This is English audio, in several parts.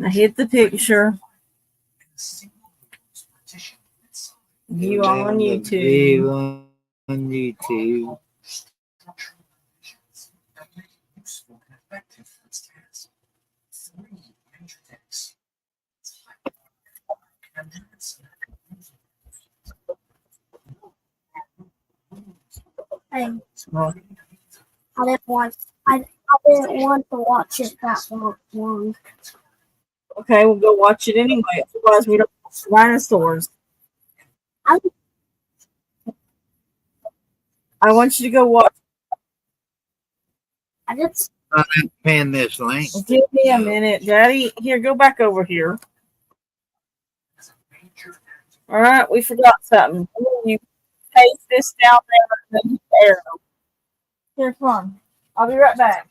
Now hit the picture. You on YouTube. On YouTube. Hey, I didn't want to watch it that long. Okay, we'll go watch it anyway. Otherwise, we don't watch dinosaurs. I, I want you to go watch. I just I'm gonna pin this link. Give me a minute, Daddy. Here, go back over here. All right, we forgot something. You paste this down there and then hit the arrow. Here, come on. I'll be right back.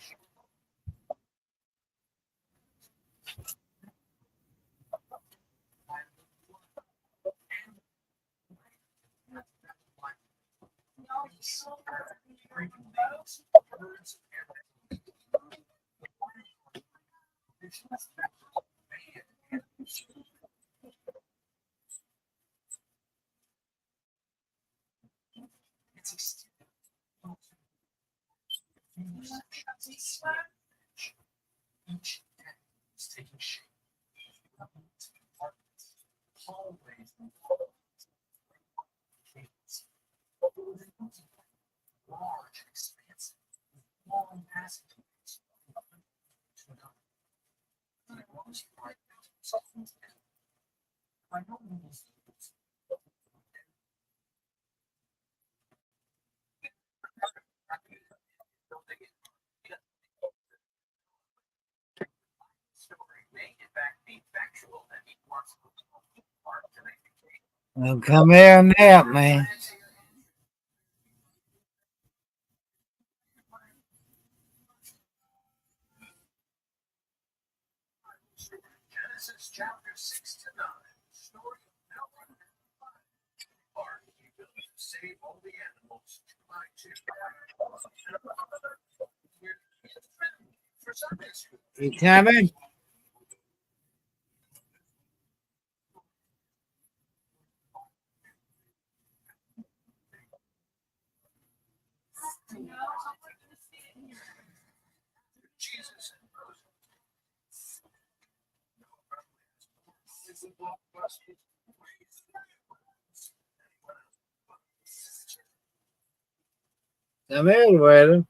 Well, come here and help me. You coming? Come here, William.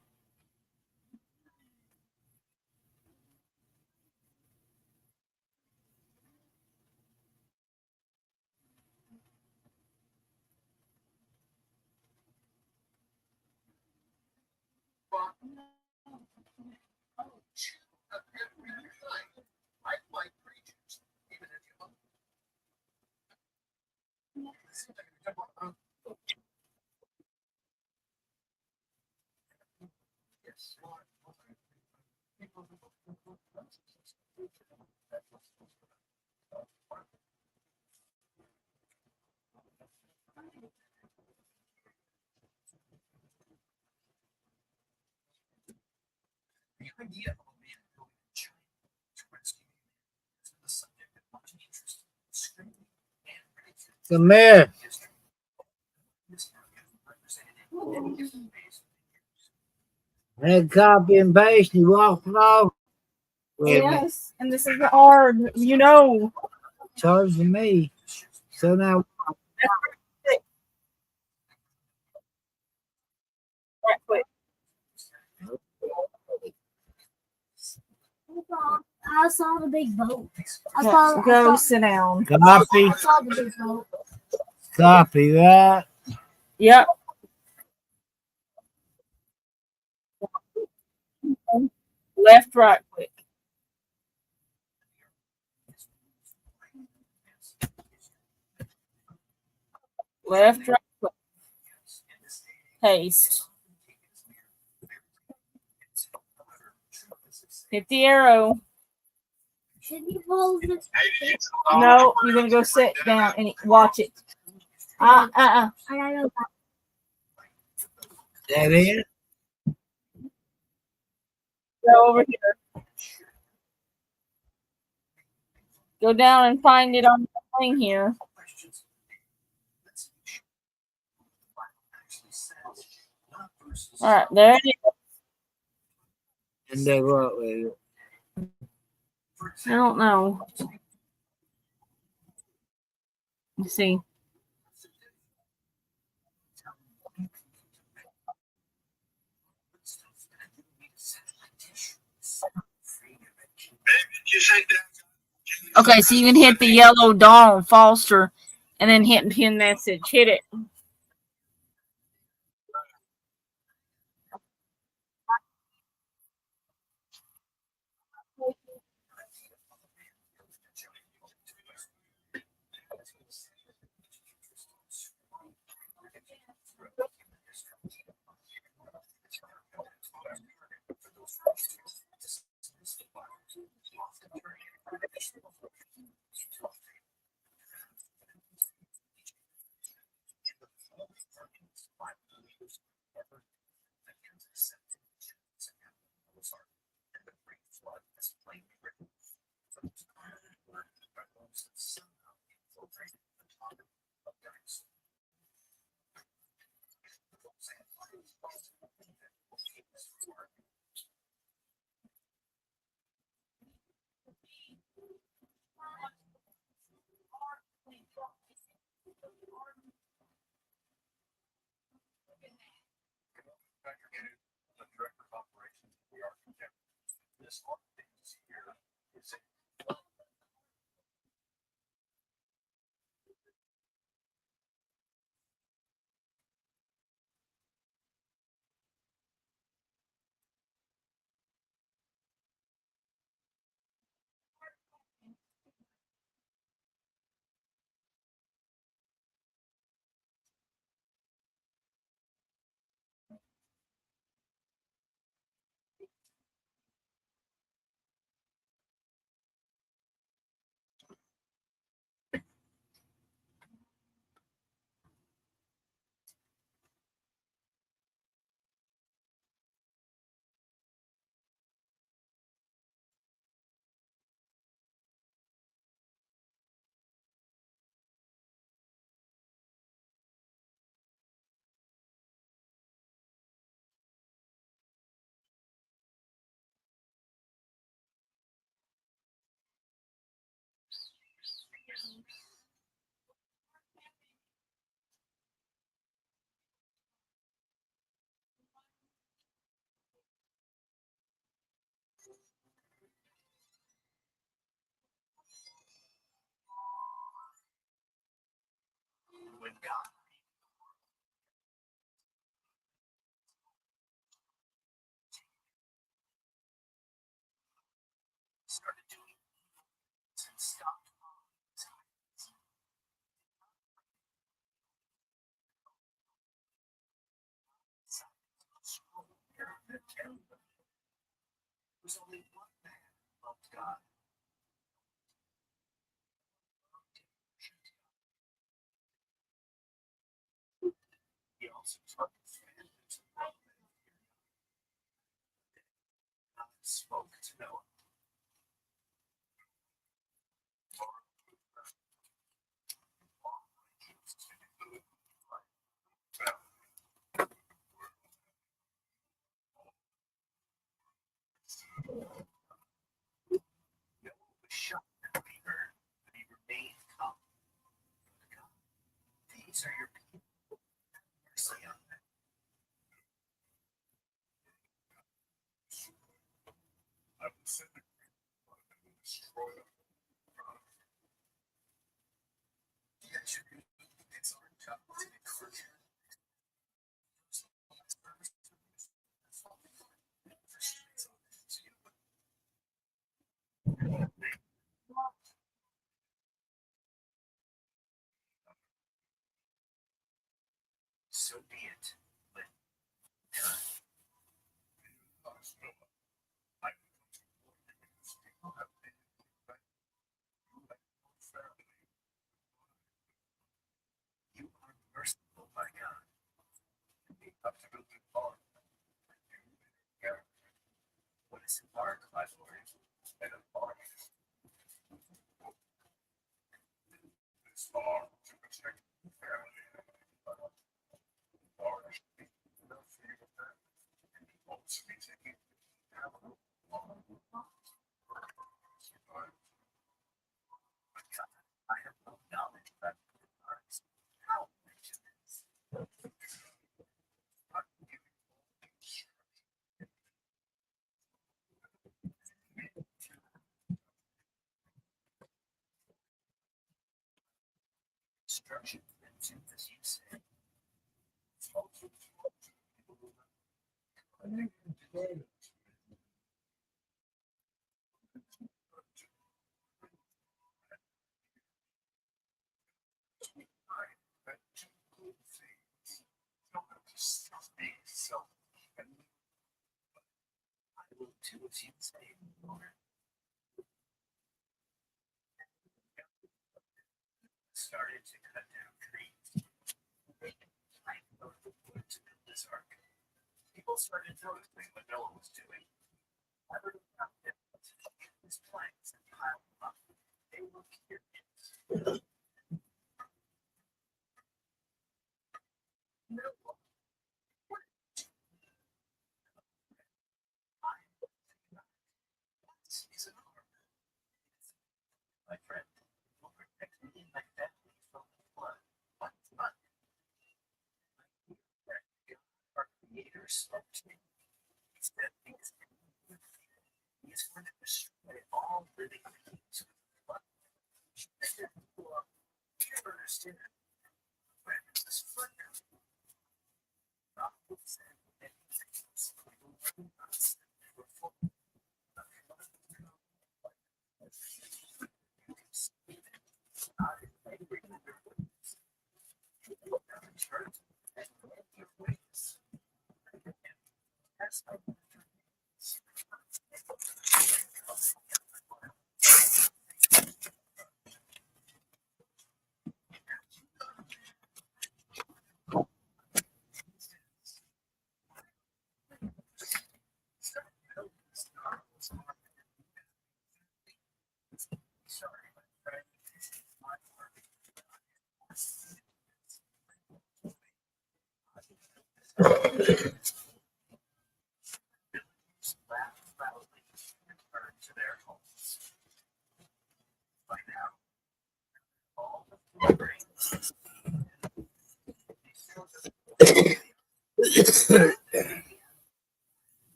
Come here. That copy and paste, you walking off with me. Yes, and this is hard. You know. Charging me. So now, Right quick. I saw the big boat. Go sit down. copy, I saw the big boat. copy that. Yep. Left, right, quick. Left, right, quick. Paste. Hit the arrow. Should you hold this? No, you're gonna go sit down and watch it. I gotta go back. That it? Go over here. Go down and find it on the thing here. All right, there it is. And they what with it? I don't know. Let's see. Okay, so you can hit the yellow Donald Foster and then hit pin message. Hit it.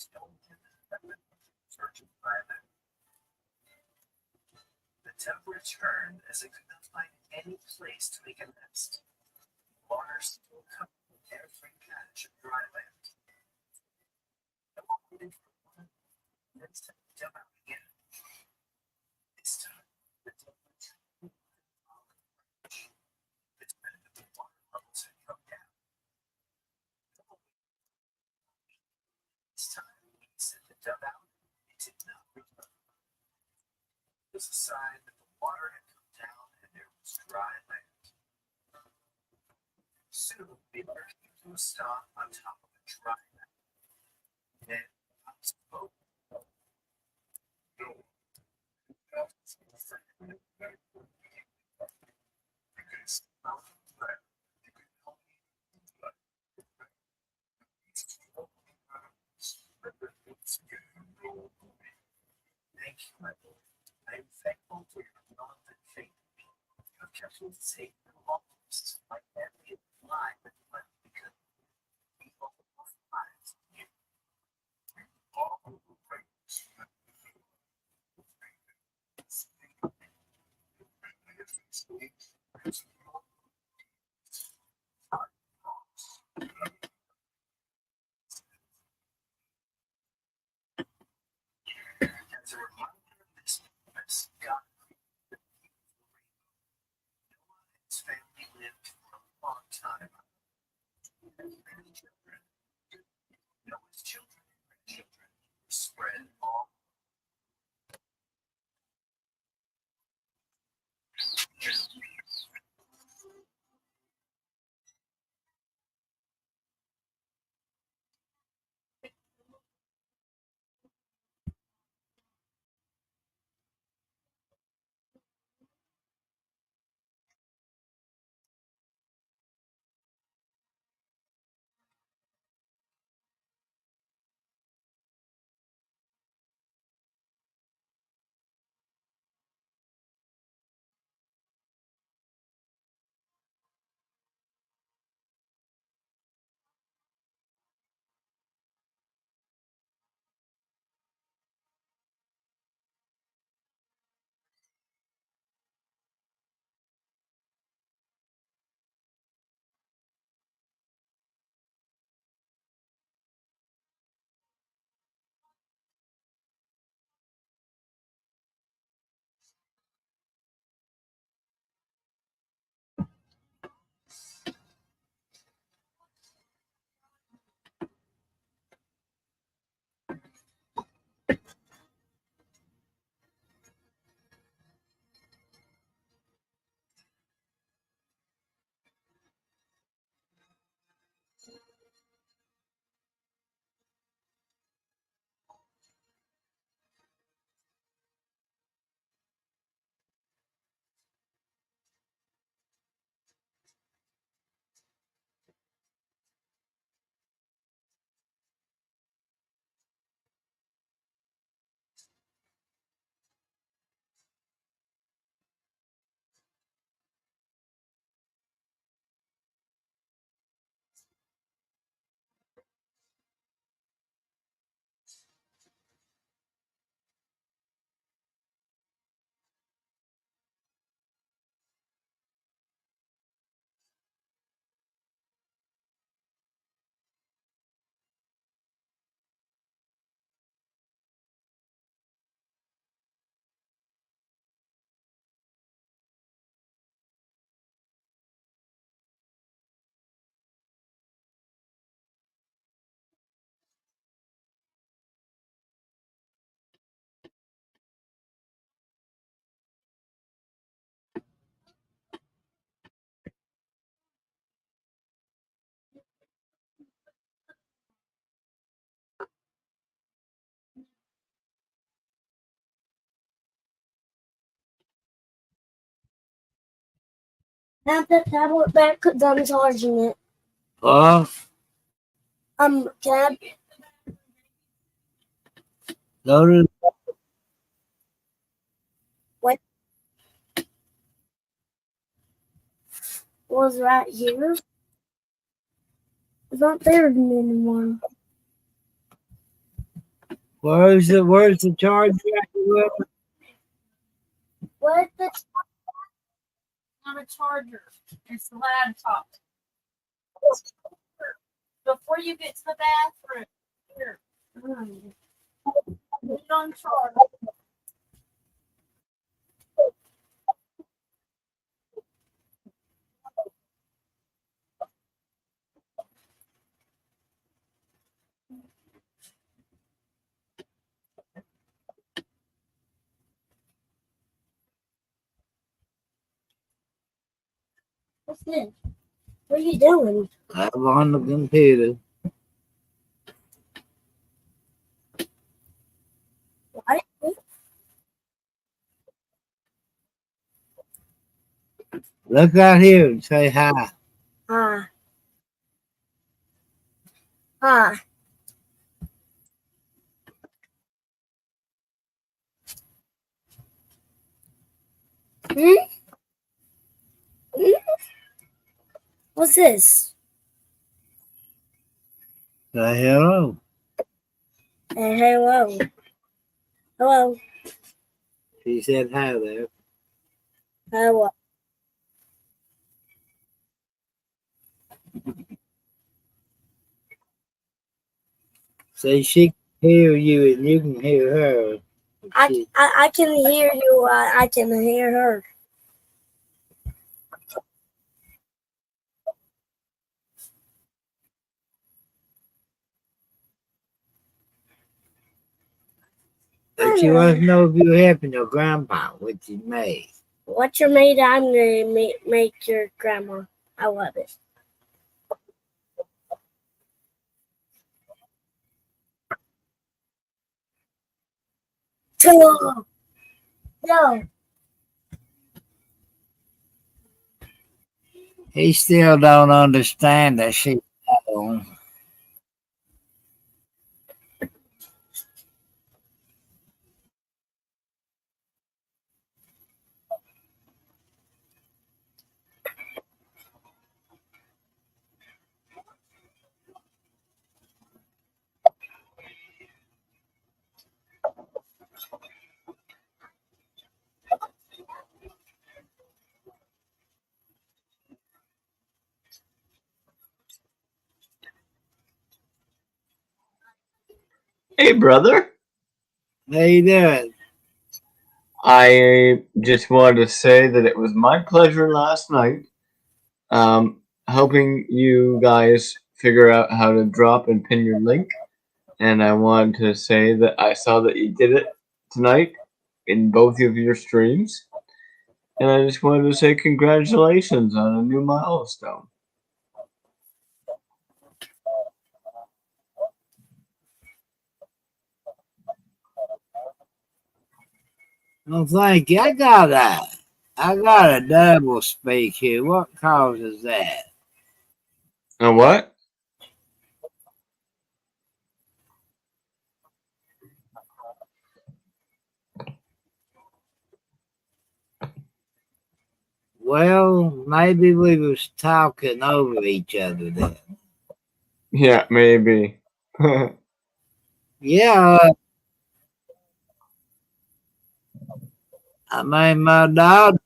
The temperature as it could not find any place to make a nest. Water still covered every patch of dry land. The one waited for one, then set the dove out again. This time, the temperature was much. It's better that the water levels had come down. This time, when he sent the dove out, it did not return. It was a sign that the water had come down and there was dry land. Soon the bird came to a stop on top of a dry land. Then I spoke. Thank you, my Lord. I am thankful for your love and faith in me. You have kept me safe and lost. My family is alive and well because we all lost lives in you. All who praise you. As a reminder of this purpose, God created the beautiful rainbow. Noah and his family lived for a long time. He had many children. Noah's children and grandchildren were spread all Have that tablet back because I'm charging it. Huh? Can Loaded. was right here. It's not there anymore. Where's the charger? Where's the Not a charger. It's the laptop. Before you get to the bathroom, here, put it on charge. what's this? What are you doing? I'm on the computer. What? Look out here and say hi. Ah. Ah. Hmm? Hmm? What's this? Say hello. Hey, hello. Hello. She said hi there. Hello. Say she can hear you and you can hear her. I can hear you. I can hear her. But she wants to know if you're helping your grandpa with his maze. What's your mate? I'm gonna make your grandma. I love it. No. No. He still don't understand that she's home. Hey, brother. How you doing? I just wanted to say that it was my pleasure last night helping you guys figure out how to drop and pin your link. And I wanted to say that I saw that you did it tonight in both of your streams. And I just wanted to say congratulations on a new milestone. Well, thank you. I got a double speak here. What causes that? And what? Well, maybe we was talking over each other then. Yeah, maybe. Yeah, I mean, my dog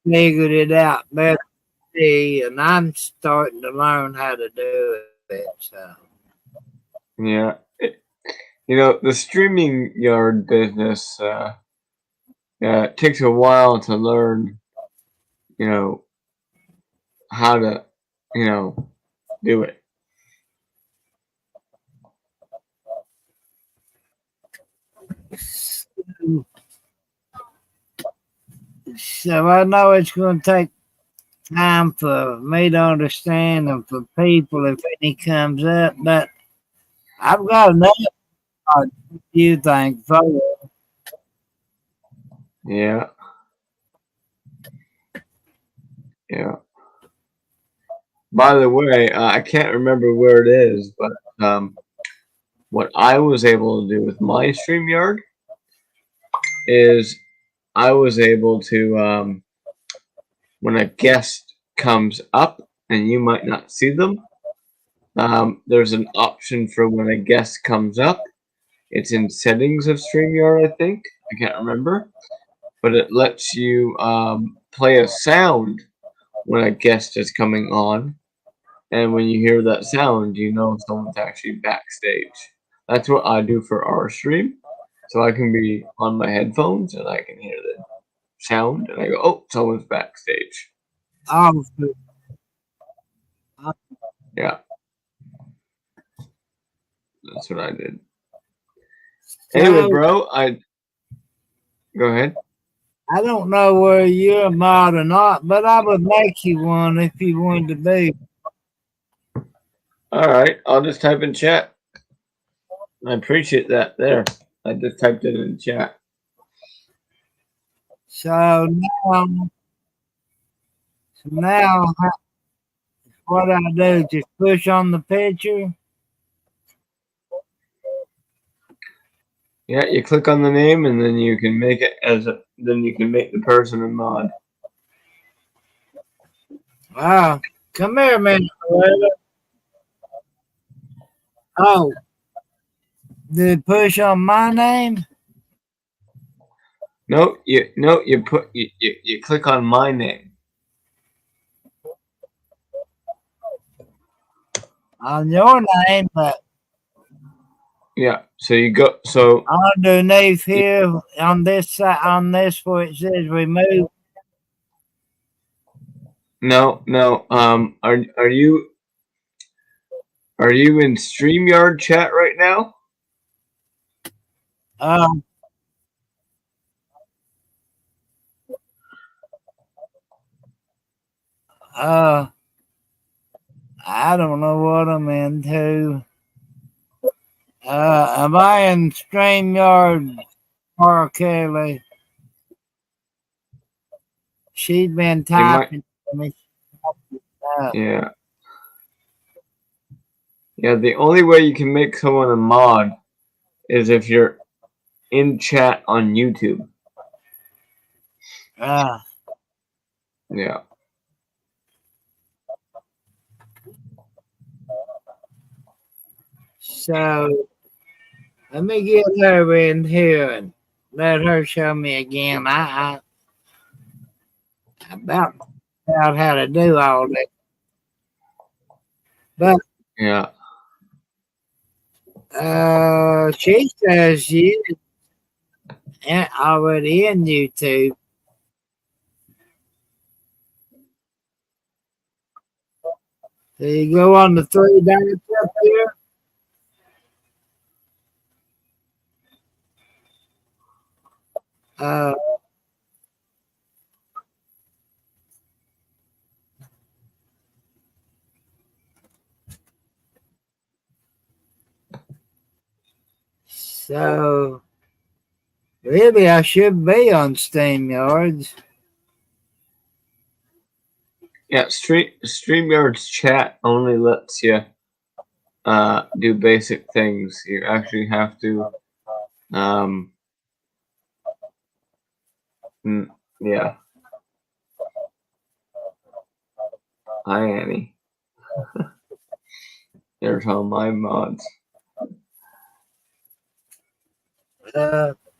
figured it out better than me, and I'm starting to learn how to do it. So, Yeah. You know, the streaming yard business it takes a while to learn, you know, how to, do it. so I know it's going to take time for me to understand and for people if any comes up, but I've got another few things for you. Yeah, yeah. By the way, I can't remember where it is, but what I was able to do with my StreamYard is I was able to, when a guest comes up and you might not see them, there's an option for when a guest comes up It's in settings of StreamYard, I think. I can't remember. But it lets you play a sound when a guest is coming on. And when you hear that sound, you know someone's actually backstage. That's what I do for our stream. So I can be on my headphones and I can hear the sound and I go, oh, someone's backstage. Oh, Yeah. That's what I did. so Anyway, bro, go ahead. I don't know whether you're a mod or not, but I would make you one if you wanted to be. All right, I'll just type in chat. I appreciate that. There, I just typed it in chat. So now what I do, just push on the picture. Yeah, you click on the name and then you can make it then you can make the person a mod. Wow. Come here, man. Oh, did push on my name? No, you click on my name. On your name, but Yeah, so you go underneath here on this side, on this where it says remove. No. Are you in StreamYard chat right now? Um, I don't know what I'm into. Am I in StreamYard, or Kelly? She's been typing to me. Yeah. Yeah, the only way you can make someone a mod is if you're in chat on YouTube. Yeah. So let me get her in here and let her show me again. I about how to do all that. But Yeah. she says she's already in YouTube. So you go on the three dots up here. Uh, so really I should be on StreamYards. Yeah, StreamYard's chat only lets you do basic things. You actually have to yeah. Hi Annie. There's all my mods.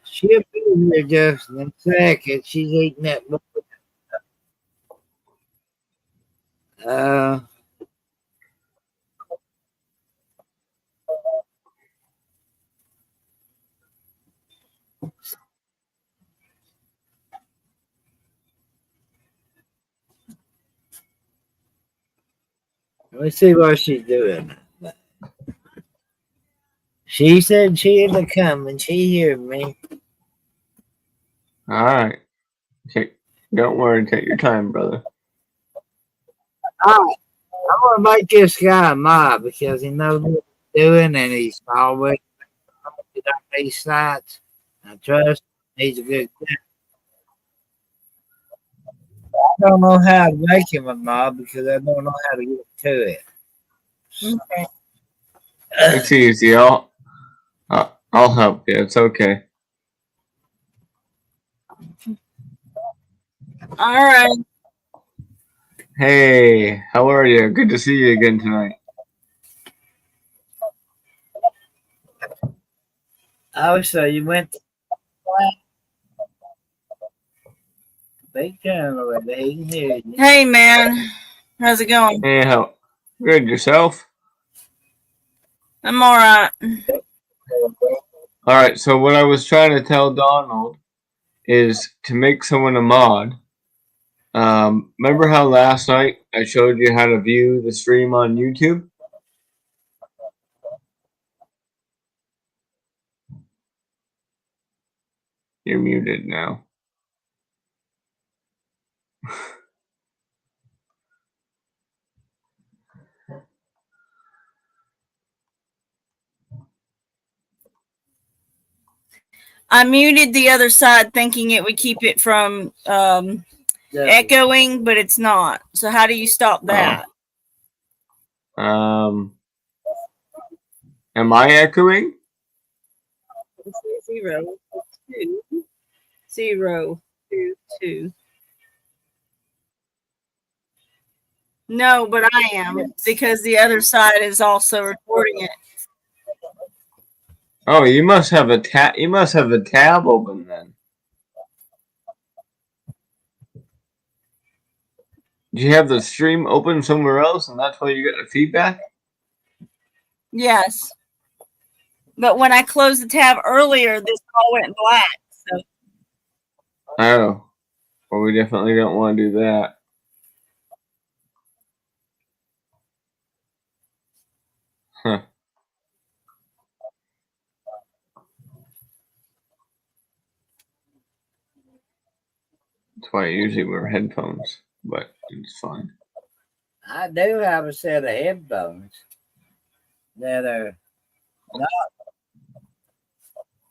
She'll be here just in a second. She's eating that book. Let me see what she's doing. She said she had to come and she heard me. Alright. Don't worry, take your time, brother. Alright. I want to make this guy a mob because he knows what he's doing and he's always on these sites. I trust him. He's a good guy. I don't know how to make him a mob because I don't know how to get to it. Okay. It's easy. I'll help you. It's okay. All right. Hey, how are you? Good to see you again tonight. Oh, so you went to big turn already. He can hear you. Hey, man. How's it going? Hey, how good yourself? I'm all right. All right. So what I was trying to tell Donald is to make someone a mod. Remember how last night I showed you how to view the stream on YouTube? You're muted now. I muted the other side thinking it would keep it from echoing, but it's not. So how do you stop that? Am I echoing? 0, 2, 0, 2, 2. No, but I am because the other side is also recording it. Oh, you must have a tab. You must have a tab open then. Do you have the stream open somewhere else, and that's why you get the feedback? Yes. But when I closed the tab earlier, this all went black. So Oh, well, we definitely don't want to do that. Huh. That's why I usually wear headphones, but it's fine. I do have a set of headphones that are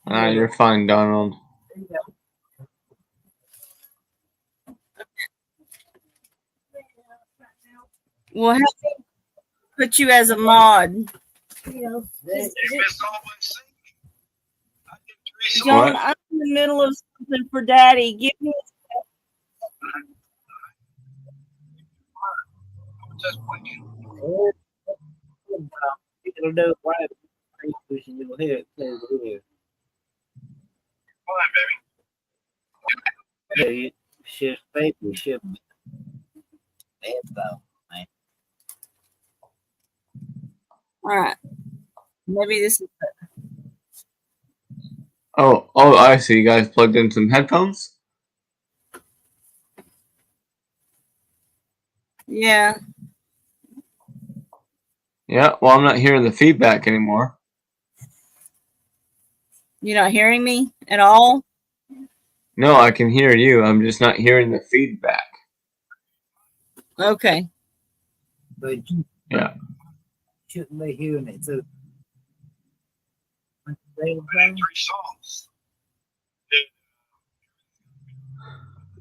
not. You're fine, Donald. we'll have to put you as a mod. John, What? I'm in the middle of something for Daddy. Give me It'll do it right. You'll hear it clear to hear. Yeah, you should maybe should headphones. all right. Maybe this is Oh, I see. You guys plugged in some headphones? yeah. Yeah, well, I'm not hearing the feedback anymore. You're not hearing me at all? No, I can hear you. I'm just not hearing the feedback. Okay. But you Yeah. shouldn't be hearing it too. Three songs.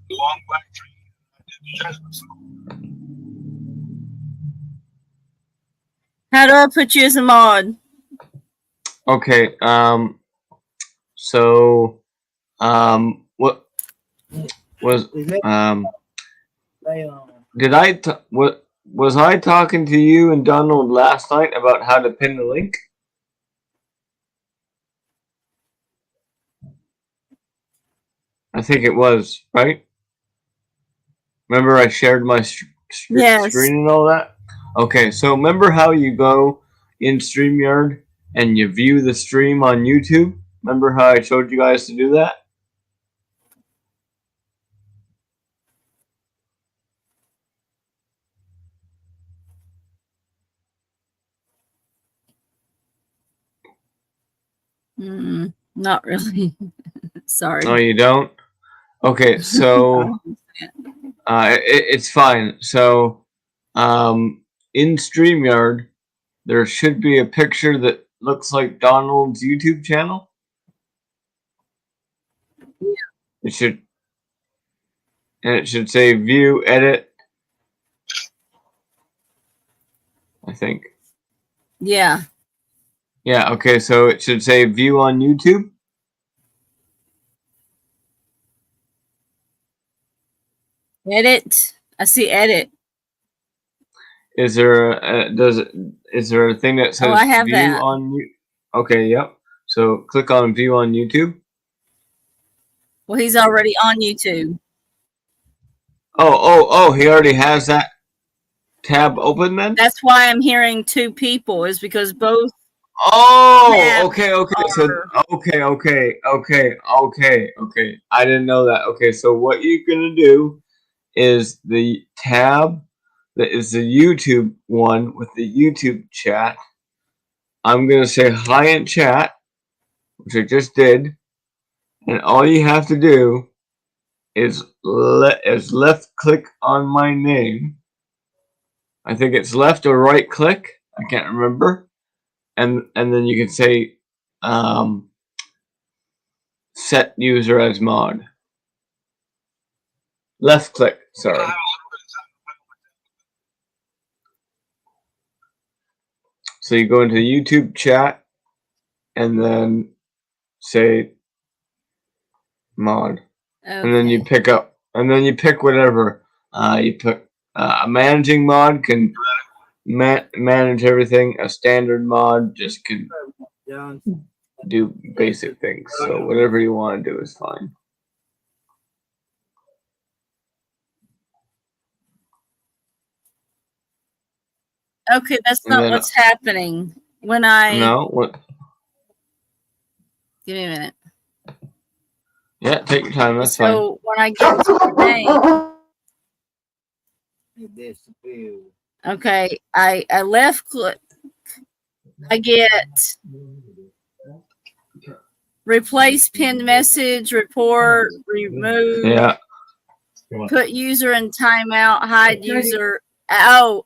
The Long Black Tree. I did the Jasmine song. How do I put you as a mod? Okay. So, what was what was I talking to you and Donald last night about how to pin the link? I think it was, right? Remember I shared my Yes. screen and all that? Okay, so remember how you go in StreamYard and you view the stream on YouTube? Remember how I showed you guys to do that? Not really. Sorry. No, you don't? Okay, so it's fine. So in StreamYard, there should be a picture that looks like Donald's YouTube channel. Yeah. It should say view, edit, I think. Yeah. Yeah, okay, so it should say view on YouTube. Edit. I see edit. Is there a thing that says I have view that. on you? Okay, yep. So click on view on YouTube. Well, he's already on YouTube. Oh, he already has that tab open then? That's why I'm hearing two people, is because both Oh, tabs okay. So, are- okay. I didn't know that. Okay, so what you're gonna do is the tab that is the YouTube one with the YouTube chat. I'm gonna say hi in chat, which I just did, and all you have to do is left click on my name. I think it's left or right click. I can't remember. And then you can say set user as mod. Left click, sorry. So you go into the YouTube chat and then say mod. okay. And then you pick whatever. You pick a managing mod can manage everything. A standard mod just can do basic things. So whatever you want to do is fine. Okay, that's And not then- what's happening. When I No, what? give me a minute. Yeah, take your time. That's fine. So when I get to the name, It disappeared. okay, I left click. I get replace pinned message, report, remove, Yeah. put user in timeout, hide user. Oh,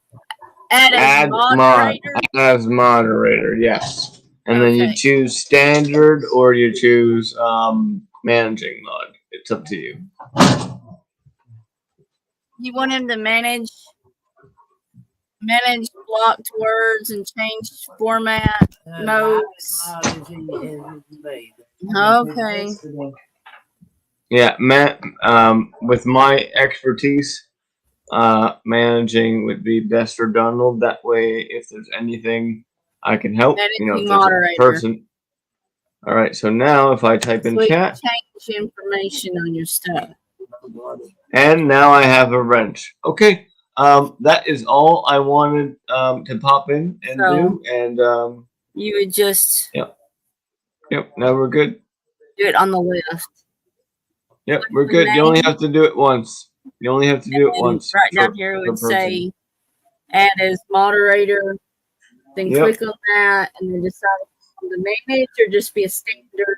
add as Add moderator. as moderator, yes. And then you Okay. choose standard or you choose managing mod. It's up to you. You want him to manage blocked words and change format modes. Okay. Yeah, with my expertise, managing would be best for Donald. That way, if there's anything I can help, if Managing there's moderator. a person. All right, so now if I type in So you chat, change information on your stuff. and now I have a wrench. Okay, that is all I wanted to pop in and do, and You would just yep, now we're good. do it on the left. Yep, we're good. You only have to do it once. You only have to do it And once. right per- down here it per would person. say add as moderator. Then Yep. click on that and then decide if you want to manage or just be a standard.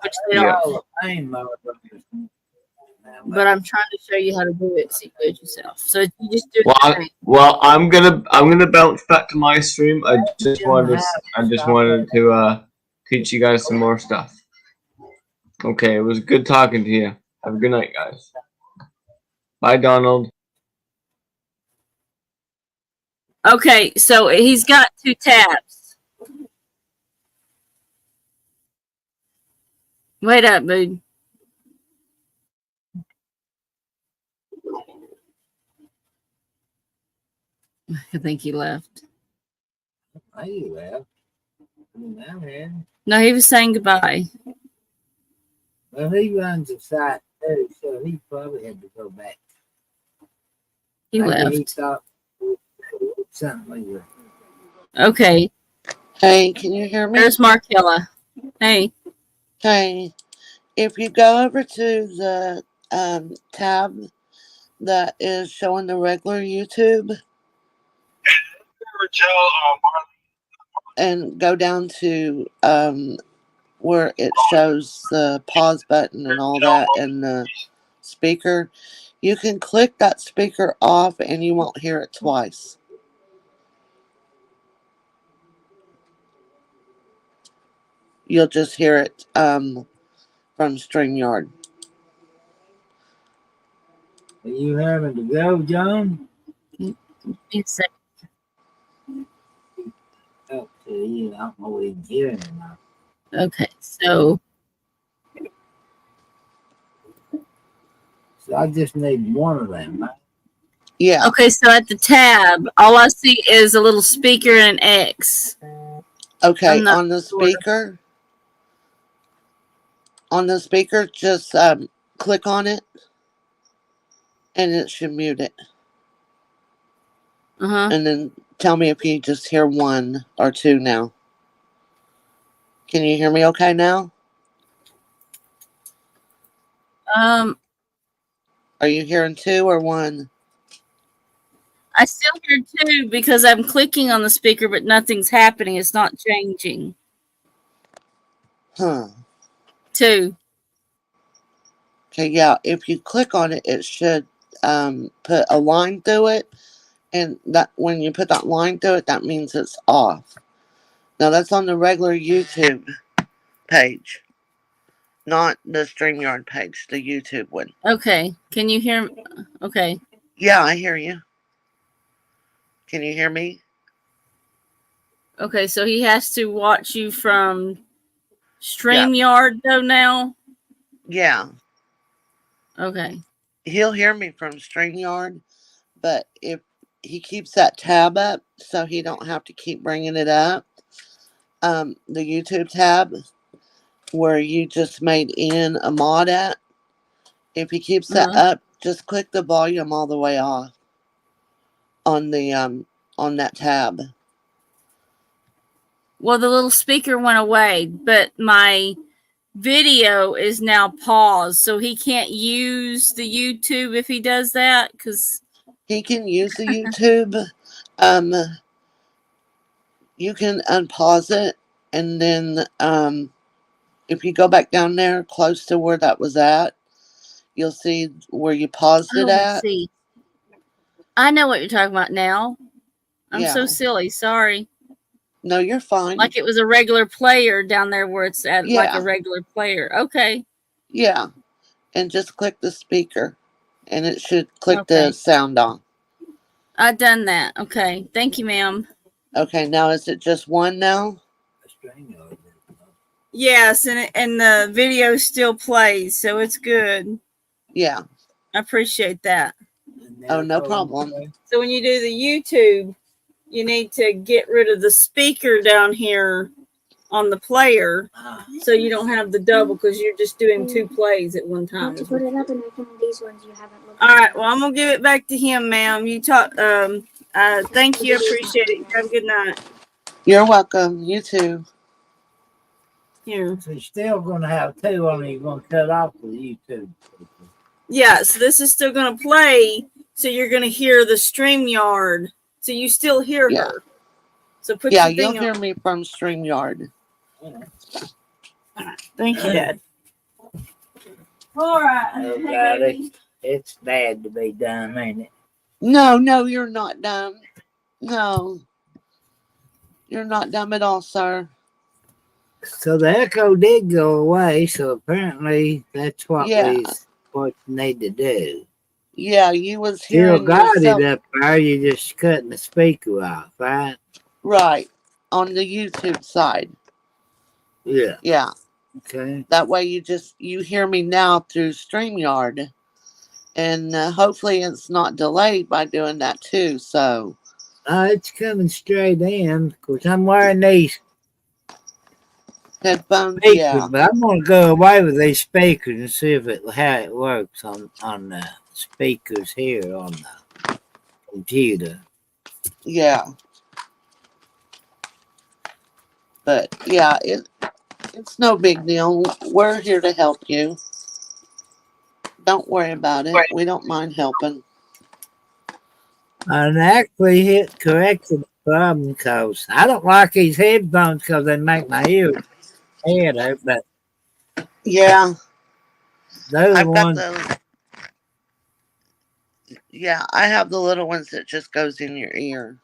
Which they don't. Yeah. But I'm trying to show you how to do it so you do it yourself. So you just do Well, it. Well, I'm gonna bounce back to my stream. I just wanted to teach you guys some more stuff. Okay, it was good talking to you. Have a good night, guys. Bye, Donald. Okay, so he's got two tabs. Wait up, dude. I think he left. He left. No, he was saying goodbye. Well, he runs the site too, so he probably had to go back. He Maybe left. He thought something like Okay, Hey, can you hear me? there's Markella. Hey, Hey, if you go over to the tab that is showing the regular YouTube and go down to where it shows the pause button and all that and the speaker, you can click that speaker off and you won't hear it twice. You'll just hear it from StreamYard. Are you having to go, John? it's Okay, you know, I'm always hearing now. okay. So So I just need one of them. Right? Yeah. okay, so at the tab, all I see is a little speaker and an X. Okay, I'm not on the sure. speaker. On the speaker, just click on it, and it should mute it. Uh-huh. And then tell me if you just hear one or two now. Can you hear me okay now? Um, Are you hearing two or one? I still hear two because I'm clicking on the speaker, but nothing's happening. It's not changing. Huh. Two. Okay, yeah. If you click on it, it should put a line through it. And that when you put that line through it, that means it's off. Now, that's on the regular YouTube page, not the StreamYard page, the YouTube one. Okay. Can you hear me? Okay. Yeah, I hear you. Can you hear me? Okay, so he has to watch you from Yeah. StreamYard though now? Yeah. Okay. He'll hear me from StreamYard, but if he keeps that tab up so he don't have to keep bringing it up, the YouTube tab where you just made in a mod at, if he keeps that up, just click the volume all the way off on the on that tab. Well, the little speaker went away, but my video is now paused, so he can't use the YouTube if he does that because He can use the YouTube. You can unpause it, and then if you go back down there close to where that was at, you'll see where you paused it let's at. see. I know what you're talking about now. I'm so Yeah. silly. Sorry. No, you're fine. Like it was a regular player down there where it's at like a Yeah. regular player. Okay. Yeah. And just click the speaker, and it should click Okay. the sound on. I done that. Okay. Thank you, ma'am. Okay, now is it just one now? Yes, and the video still plays, so it's good. Yeah. I appreciate that. Oh, no problem. So when you do the YouTube, you need to get rid of the speaker down here on the player so you don't have the double because you're just doing two plays at one time. To put it up and open these ones you haven't looked All right, well, I'm going to give it back to him, ma'am. You talk. Thank you. I appreciate it. Have a good night. You're welcome. You too. Here. So you're still going to have two on it. You're going to cut off the YouTube. Yeah, so this is still going to play, so you're going to hear the StreamYard. So you still hear her. So put your you'll thing hear on. me from StreamYard. Thank you, Dad. All right. Oh, Hey, God, baby. it's bad to be done, ain't it? No, you're not dumb. No. You're not dumb at all, sir. So the echo did go away, so apparently that's what what you need to do. Yeah, you was Still hearing got yourself. it up there, you just cutting the speaker off, right? Right. On the YouTube side. Yeah. Yeah. Okay. That way you hear me now through StreamYard. And hopefully it's not delayed by doing that too. So. It's coming straight in because I'm wearing these Headphones, speakers, yeah. but I'm gonna go away with these speakers and see how it works on the speakers here on the computer. Yeah. But yeah, it's no big deal. We're here to help you. Don't worry about it. We don't mind helping. And actually it corrected the problem because I don't like these headphones because they make my ears head hurt, but yeah, those I've got ones. those. Yeah, I have the little ones that just goes in your ear.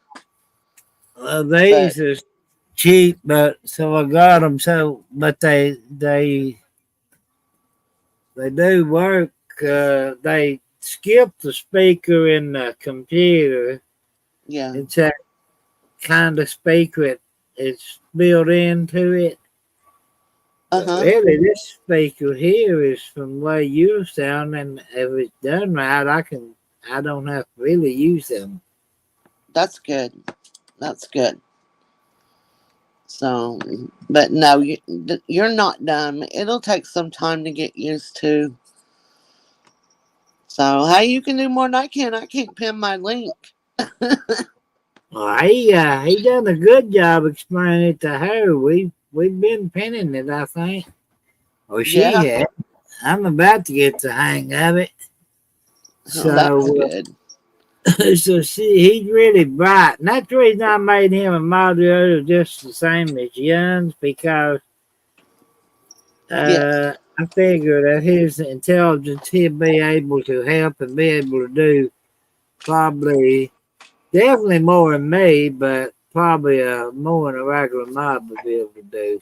These are cheap, but so I got them. So, but they do work. They skip the speaker in the computer. Yeah. It's that kind of speaker it's built into it. Really, this speaker here is from where you sound, and if it's done right, I don't have to really use them. That's good. That's good. So, but no, you're not dumb. It'll take some time to get used to. So, hey, you can do more than I can. I can't pin my link. Well, he done a good job explaining it to her. We've been pinning it, I think. Or she Yeah, had. I'm about to get the hang of it. oh, that's So, good. he's really bright. And that's the reason I made him a moderator just the same as Young's, because Yes, I figure that his intelligence, he'll be able to help and be able to do probably definitely more than me, but probably more than a regular mob would be able to do.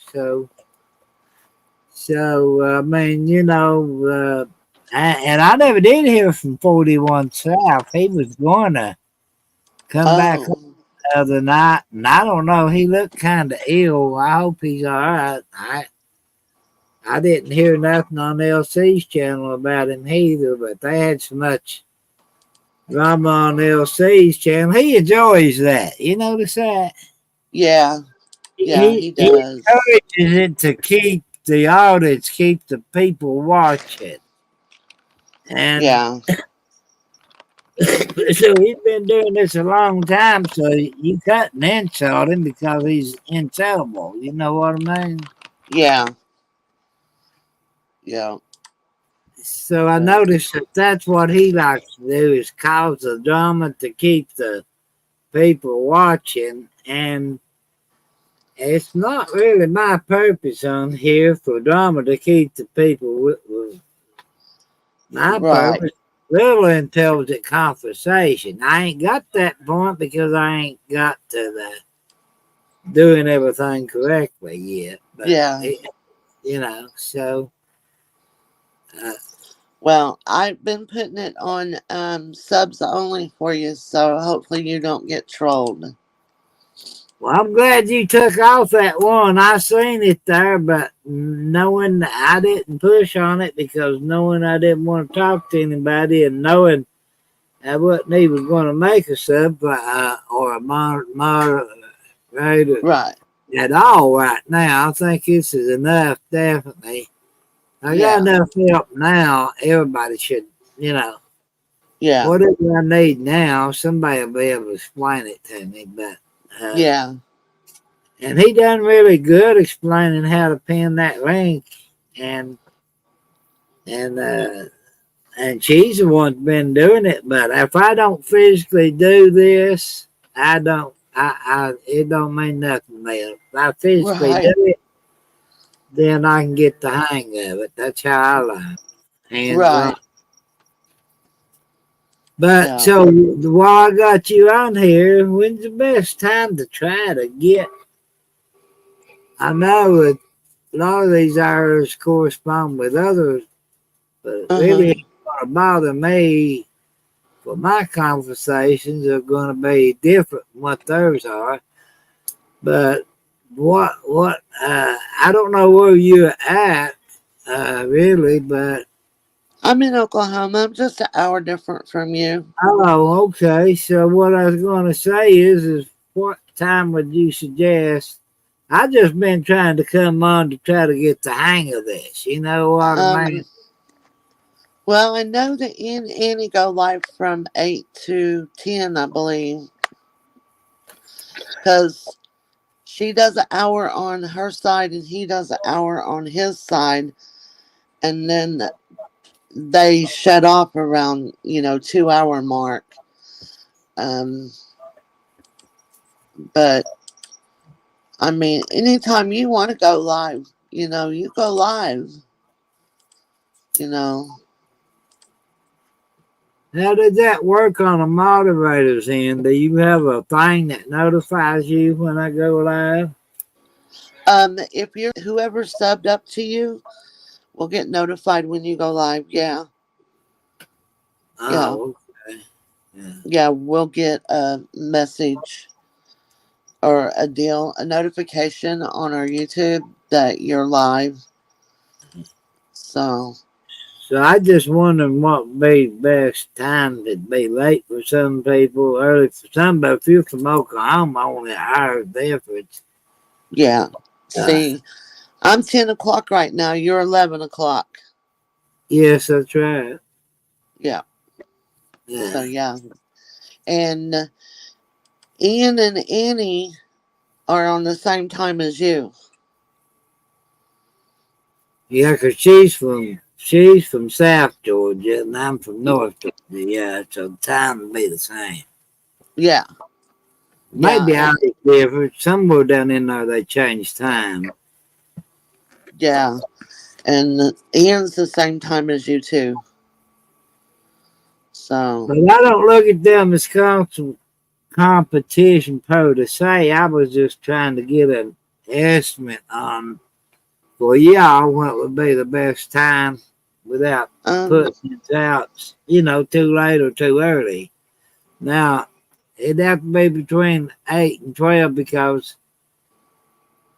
So I mean, and I never did hear from 41 South. He was going to come back oh, the other night, and I don't know. He looked kind of ill. I hope he's all right. I didn't hear nothing on LC's channel about him either, but they had so much drama on LC's channel. He enjoys that. You notice that? yeah, yeah, he He does. encourages it to keep the audience, keep the people watching. And Yeah, so he's been doing this a long time, so you couldn't insult him because he's insultable. You know what I mean? yeah, yeah, So I but noticed that that's what he likes to do, is cause the drama to keep the people watching. And it's not really my purpose on here for drama to keep the people with my right, purpose. Little intelligent conversation. I ain't got that point because I ain't got to the doing everything correctly yet. But yeah. so uh, Well, I've been putting it on subs only for you, so hopefully you don't get trolled. well, I'm glad you took off that one. I seen it there, but knowing I didn't push on it because knowing I didn't want to talk to anybody, and knowing I wasn't even going to make a sub or a moderator Right. at all right now. I think this is enough, definitely. I got Yeah. enough help now. Everybody should, you know, Yeah. whatever I need now, somebody will be able to explain it to me. But Yeah. and he done really good explaining how to pin that link, and and uh, and she's the one that's been doing it. But if I don't physically do this, I don't. It don't mean nothing, man. If I physically do Right. it, then I can get the hang of it. That's how I like it. Hands on. Right. But Yeah. so while I got you on here, when's the best time to try to get? I know that a lot of these hours correspond with others, but it Uh-huh. really ain't going to bother me. For my conversations are going to be different from what theirs are. But I don't know where you're at, really, but I'm in Oklahoma. I'm just an hour different from you. oh, okay. So what I was going to say is what time would you suggest? I just been trying to come on to try to get the hang of this. You know what I mean? Um, well, I know that Annie go live from 8 to 10, I believe, because she does an hour on her side and he does an hour on his side, and then they shut off around 2 hour mark. Um, but I mean, anytime you want to go live, you go live. You know. How did that work on a moderator's end? Do you have a thing that notifies you when I go live? If you're whoever subbed up to you will get notified when you go live. Yeah. Yeah. Oh, okay. Yeah. Yeah, we'll get a message or a notification on our YouTube that you're live. So, So I just wondering what would be the best time. It'd be late for some people, early for some, but if you're from Oklahoma, only an hour difference. Yeah. Uh, See, I'm 10 o'clock right now. You're 11 o'clock. yes, that's right. Yeah. So, Yeah. yeah. And Ian and Annie are on the same time as you. Yeah, 'cause she's from South Georgia and I'm from North Georgia. Yeah, so the time will be the same. Yeah. Yeah. Maybe I'll be different. Somewhere down in there they changed time. Yeah. And Ian's the same time as you, too. So, But I don't look at them as constant competition per se. I was just trying to get an estimate on for y'all what would be the best time without um, putting it out, too late or too early. Now, it'd have to be between 8 and 12 because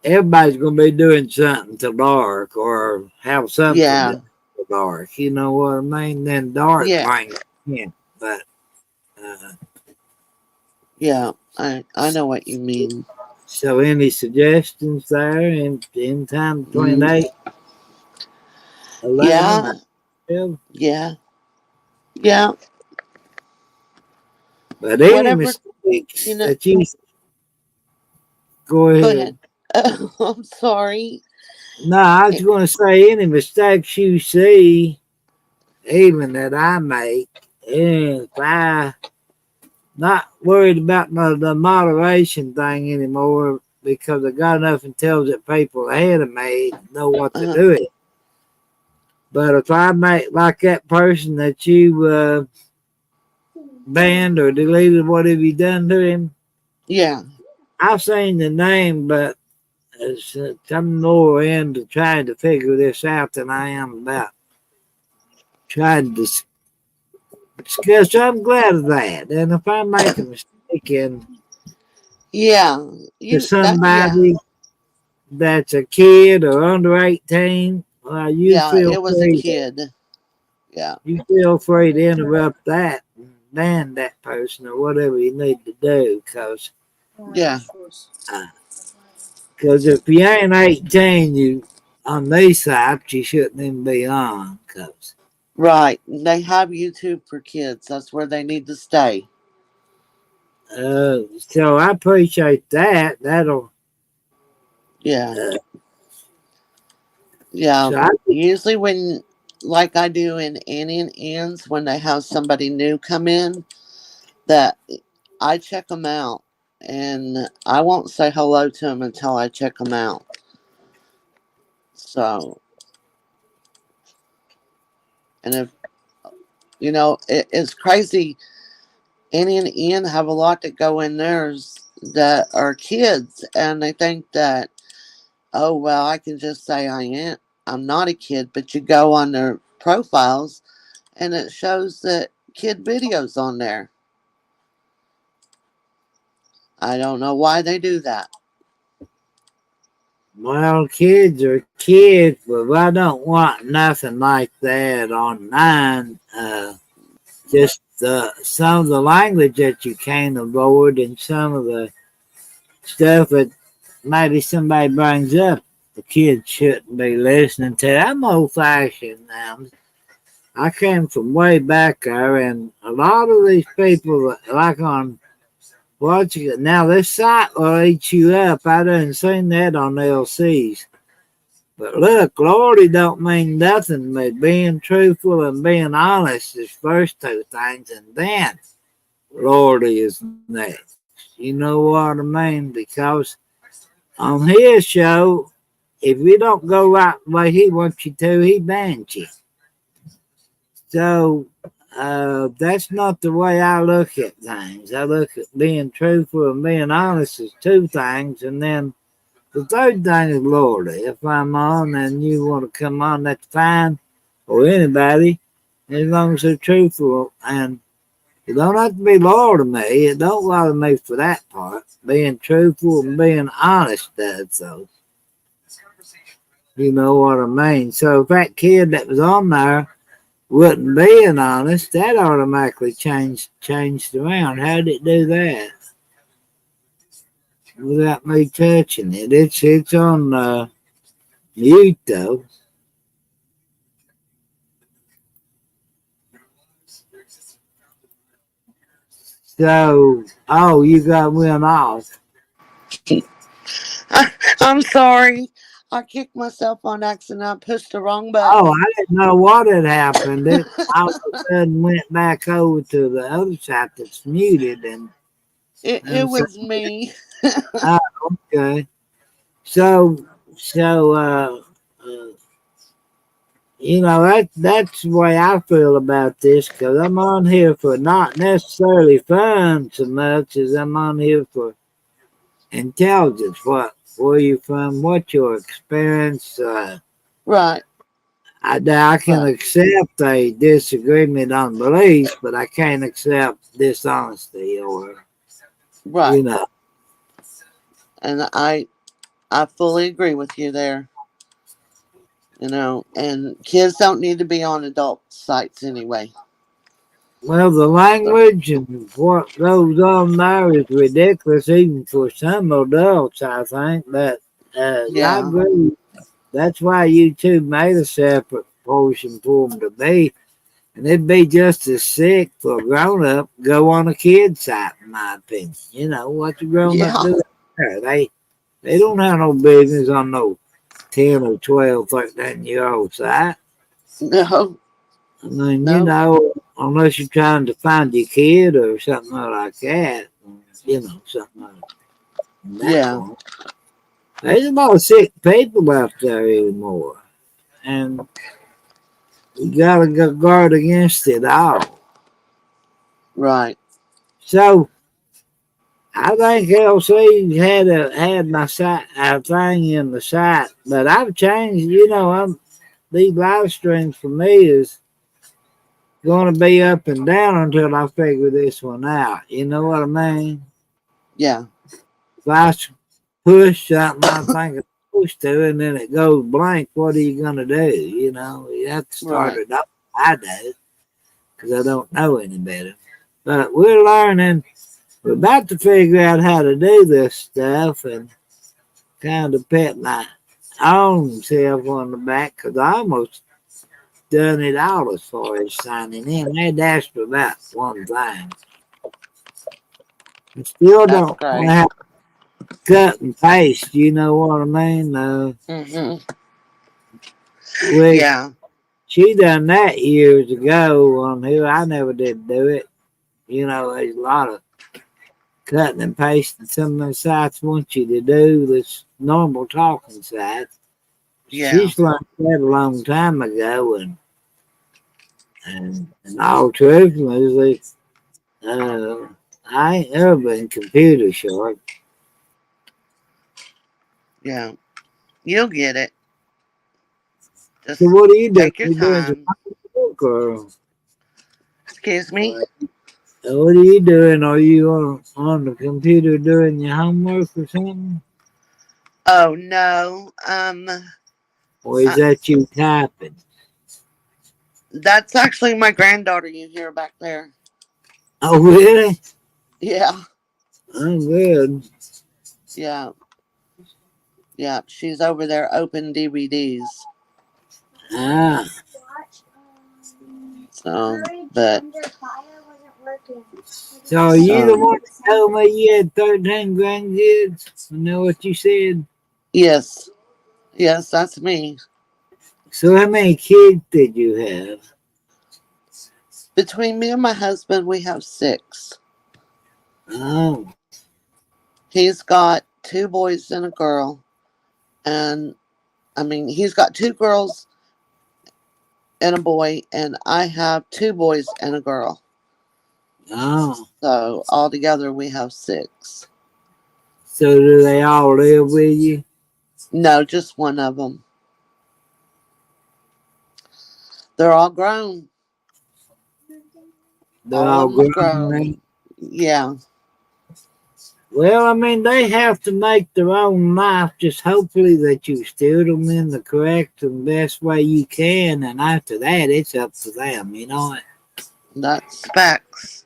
everybody's going to be doing something till dark or have something to yeah. do till dark. You know what I mean? Then dark Yeah. brings it in. But uh, Yeah. I know what you mean. so, any suggestions there in time between Mm, 8, 11, yeah. and 12? Yeah. Yeah. But any Whatever, mistakes you know, that you go go ahead. ahead. I'm sorry. No, I was going to say any mistakes you see, even that I make, and if I not worried about the moderation thing anymore because I got enough intelligent people ahead of me to know what to Uh, do it. But if I make like that person that you banned or deleted, what have you done to him? yeah. I've seen the name, but I'm more into trying to figure this out than I am about trying to discuss. I'm glad of that. And if I make a mistake and Yeah. to Yeah. somebody that's a kid or under 18, you Yeah. feel It was a free. kid. Yeah. You feel free to interrupt that and ban that person or whatever you need to do. Yeah. Because if you ain't 18, you on these sites, you shouldn't even be on. Cause Right. They have YouTube for kids. That's where they need to stay. so I appreciate that. That'll Yeah. uh, Yeah. so I Usually when like I do in Annie and Ann's when they have somebody new come in that I check them out and I won't say hello to them until I check them out. So, and if it's crazy. Annie and Ian have a lot that go in theirs that are kids, and they think that, oh well, I can just say I'm not a kid, but you go on their profiles and it shows that kid videos on there. I don't know why they do that. well, kids are kids, but I don't want nothing like that on mine. Just some of the language that you can't avoid, and some of the stuff that maybe somebody brings up, the kids shouldn't be listening to. I'm old fashioned now. I came from way back there, and a lot of these people, like on watching it now, this site will eat you up. I done seen that on LCs. But look, Lordy don't mean nothing to me. Being truthful and being honest is first two things, and then Lordy is next. You know what I mean? Because on his show, if you don't go right the way he wants you to, he bans you. So that's not the way I look at things. I look at being truthful and being honest as two things, and then the third thing is Lordy. If I'm on and you want to come on, that's fine, or anybody, as long as they're truthful. And you don't have to be loyal to me. It don't bother me for that part. Being truthful and being honest does so. You know what I mean? So if that kid that was on there wasn't being honest, that automatically changed around. How did it do that? without me touching it. It's on mute though. So, oh, you got one off. I'm sorry. I kicked myself on accident. I pushed the wrong Oh, button. I didn't know what had happened. It all of a sudden went back over to the other side that's muted, It and so was me. oh, okay. So, that's the way I feel about this because I'm on here for not necessarily fun so much as I'm on here for intelligence. Where you from? What's your experience? Right. I can Right. accept a disagreement on beliefs, but I can't accept dishonesty or Right. you know. And I fully agree with you there. And kids don't need to be on adult sites anyway. Well, the So, language and what goes on there is ridiculous, even for some adults, I think. But I yeah. agree. That's why YouTube made a separate portion for them to be. And it'd be just as sick for a grown up go on a kid site, in my opinion. What the grown up Yeah. do there? They don't have no business on no 10 or 12, 13-year-old site. No. I mean, No. unless you're trying to find your kid or something like that, something like that Yeah. point. There's a lot of sick people out there anymore, and you gotta go guard against it all. Right. So I think LC had my site thing in the site, but I've changed. These live streams for me is going to be up and down until I figure this one out. You know what I mean? Yeah. If I push something I think it's supposed to, and then it goes blank, what are you going to do? You have to start Right. it up. I do, because I don't know any better. But we're learning. We're about to figure out how to do this stuff and kind of pat my own self on the back because I almost done it all as far as signing in. They asked for about one thing. I still That's don't know great. how to cut and paste, you know what I mean? Hmm. Which Yeah. she done that years ago on here. I never did do it. There's a lot of cutting and pasting some of the sites want you to do this normal talking sites. Yeah. She's learned that a long time ago, and all truthfully, I ain't ever been computer sharp. Yeah. You'll get it. So Just what are you doing? take your You doing some time. homework or Excuse me. what are you doing? Are you on the computer doing your homework or something? Oh no. Or is Uh, that you typing? that's actually my granddaughter you hear back there. Oh, really? Yeah. I'm good. Yeah. Yeah. She's over there open DVDs. Ah, So, but so are you the so one that told me you had 13 grandkids? I know what you said. yes. Yes, that's me. So how many kids did you have? Between me and my husband, we have 6. Oh, He's got 2 boys and a girl. And I mean, he's got 2 girls and a boy, and I have 2 boys and a girl. oh. So altogether, we have 6. So do they all live with you? No, just one of them. They're all grown. They're All all of them are grown now? grown. Yeah. Well, I mean, they have to make their own life. Just hopefully that you steer them in the correct and best way you can, and after that, it's up to them. That's facts.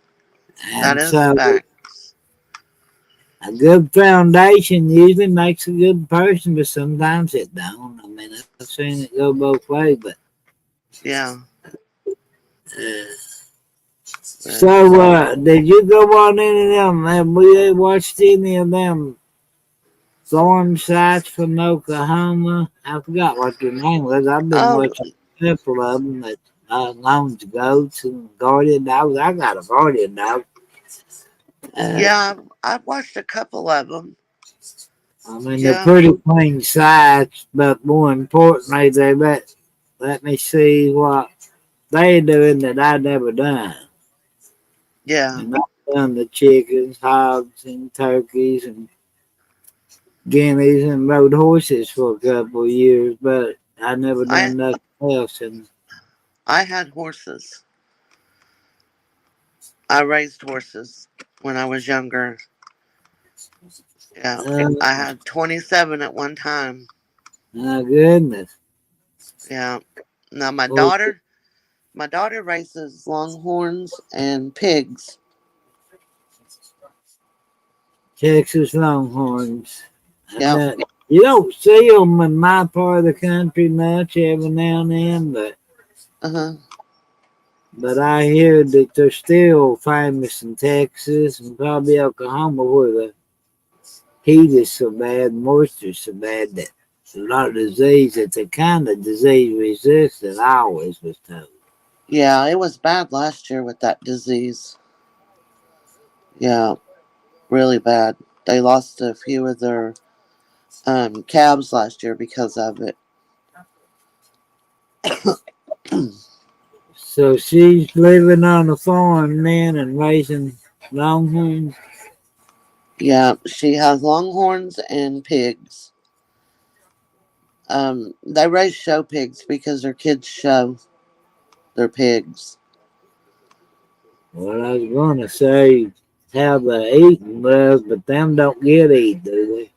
That And is so, facts. A good foundation usually makes a good person, but sometimes it don't. I mean, I've seen it go both ways, but Yeah. uh, But, so did you go on any of them? Have we watched any of them farm sites from Oklahoma? I forgot what their name was. I've been oh, watching a couple of them that owns goats and guardian dogs. I got a guardian dog. Uh, yeah, I've watched a couple of them. I mean, they're Yeah. pretty clean sites, but more importantly, they let me see what they doing that I never done. Yeah. And I've done the chickens, hogs, and turkeys, and guineas, and rode horses for a couple of years, but I never I done nothing else. And I had horses. I raised horses when I was younger. Yeah. uh, I had 27 at one time. my goodness, Yeah. Now well, my daughter raises longhorns and pigs. Texas Longhorns. Yep. Uh, you don't see them in my part of the country much every now and then, Uh-huh. but I hear that they're still famous in Texas and probably Oklahoma where the heat is so bad, moisture so bad that a lot of disease that they're kind of disease resistant. I always was told. Yeah, it was bad last year with that disease. Yeah, really bad. They lost a few of their calves last year because of it. So she's living on a farm then and raising longhorns. Yeah, she has longhorns and pigs. They raise show pigs because their kids show their pigs. Well, I was gonna say how the eating was, but them don't get eat, do they?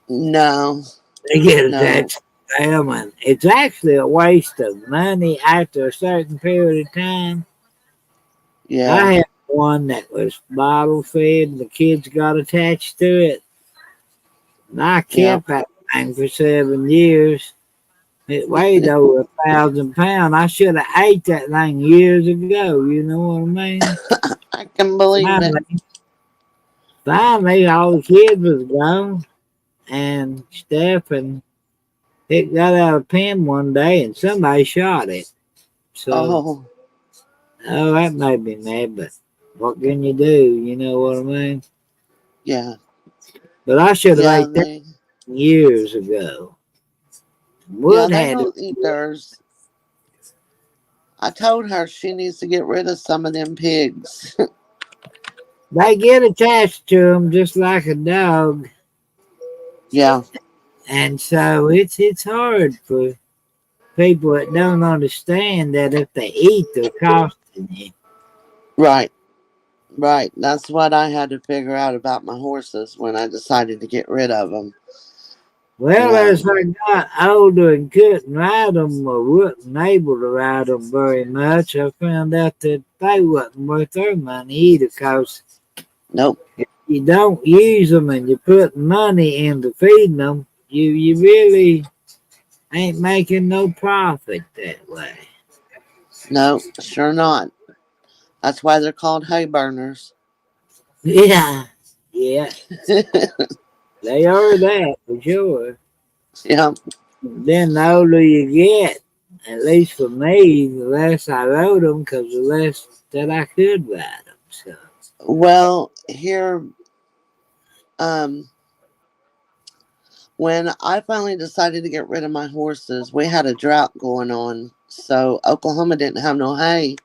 No, They get no. attached to them, and it's actually a waste of money after a certain period of time. Yeah, I had one that was bottle fed, and the kids got attached to it, and I yeah. kept that thing for 7 years. It weighed over 1,000 pounds. I should have ate that thing years ago. You know what I mean? I can believe it. Finally, finally, all the kids was gone and stuff, and it got out of pen one day, and somebody shot it. So, Oh, oh, that made me mad. But what can you do? You know what I mean? yeah. But I should have Yeah, ate that they years ago. yeah, Would they had it. don't eat theirs. I told her she needs to get rid of some of them pigs. They get attached to them just like a dog, Yeah, and so it's hard for people that don't understand that if they eat, they're costing you. right, right. That's what I had to figure out about my horses when I decided to get rid of them. You Well, know, as I got older and couldn't ride them or wasn't able to ride them very much, I found out that they wasn't worth their money either. Cause nope, you don't use them and you put money into feeding them, you really ain't making no profit that way. nope, sure not. That's why they're called hay burners. Yeah, yeah, they are that for sure. Yeah, Then the older you get, at least for me, the less I rode them because the less that I could ride them. So. well, here, um, when I finally decided to get rid of my horses, we had a drought going on. So Oklahoma didn't have no hay.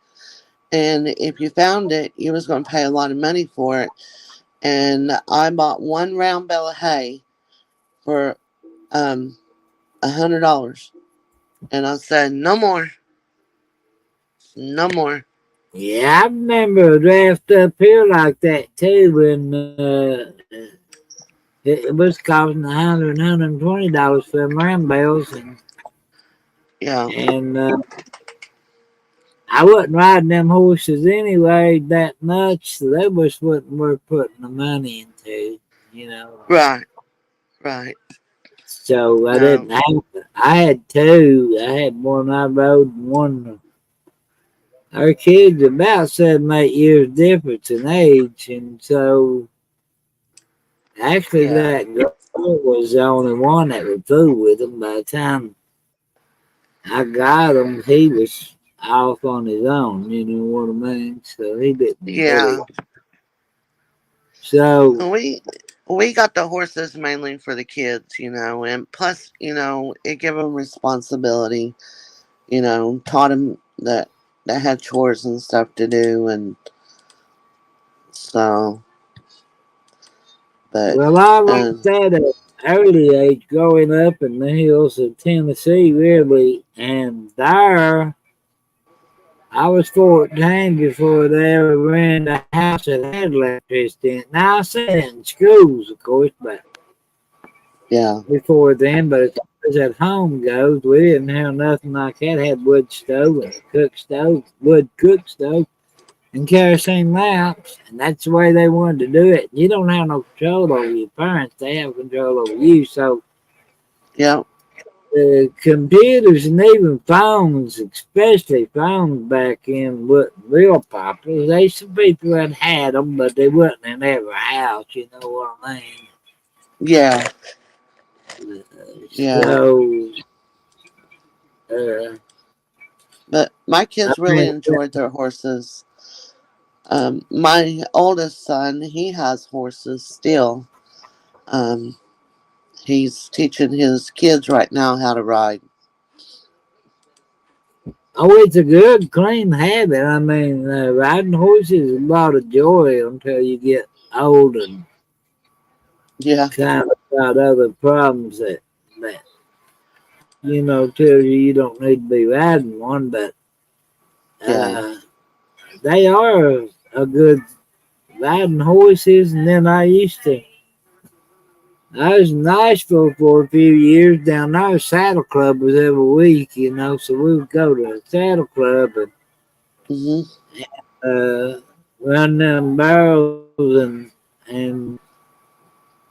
And if you found it, you was going to pay a lot of money for it. And I bought one round bale of hay for um $100. And I said, no more, no more. Yeah, I remember a draft up here like that too when it was costing $120 for them ram bales, Yeah. and I wasn't riding them horses anyway that much, so they was wasn't worth putting the money into. you know. Right. Right. So I No. didn't have. I had two. I had one I rode and one. Our kids about 7, 8 years difference in age, and so actually Yeah. that girl was the only one that would fool with him. By the time I got him, he was off on his own. You know what I mean? So he didn't Yeah. really. So We got the horses mainly for the kids, and plus, it gave them responsibility. Taught them that they had chores and stuff to do, and so. But well, I uh, learned that at an early age, growing up in the hills of Tennessee, really, and there. I was 14 before they ever ran a house that had electricity in it. Now I say that in schools, of course, but yeah, before then, but as far as at home goes, we didn't have nothing like that. Had wood stove and a cook stove, wood cook stove, and kerosene lamps, and that's the way they wanted to do it. You don't have no control over your parents; they have control over you. So yeah, computers and even phones, especially phones back in, wasn't real popular. There's some people that had them, but they wasn't in every house. You know what I yeah, mean? yeah. So, uh, But my I kids really mean, enjoyed their horses. My oldest son, he has horses still. Um, he's teaching his kids right now how to ride. oh, it's a good, clean habit. I mean, riding horses is a lot of joy until you get old and Yeah, kind of got other problems that tell you don't need to be riding one, but. yeah. Uh, They are a good riding horses, and then I was in Nashville for a few years. Down there, saddle club was every week, so we would go to a saddle club and Hmm. run them barrels and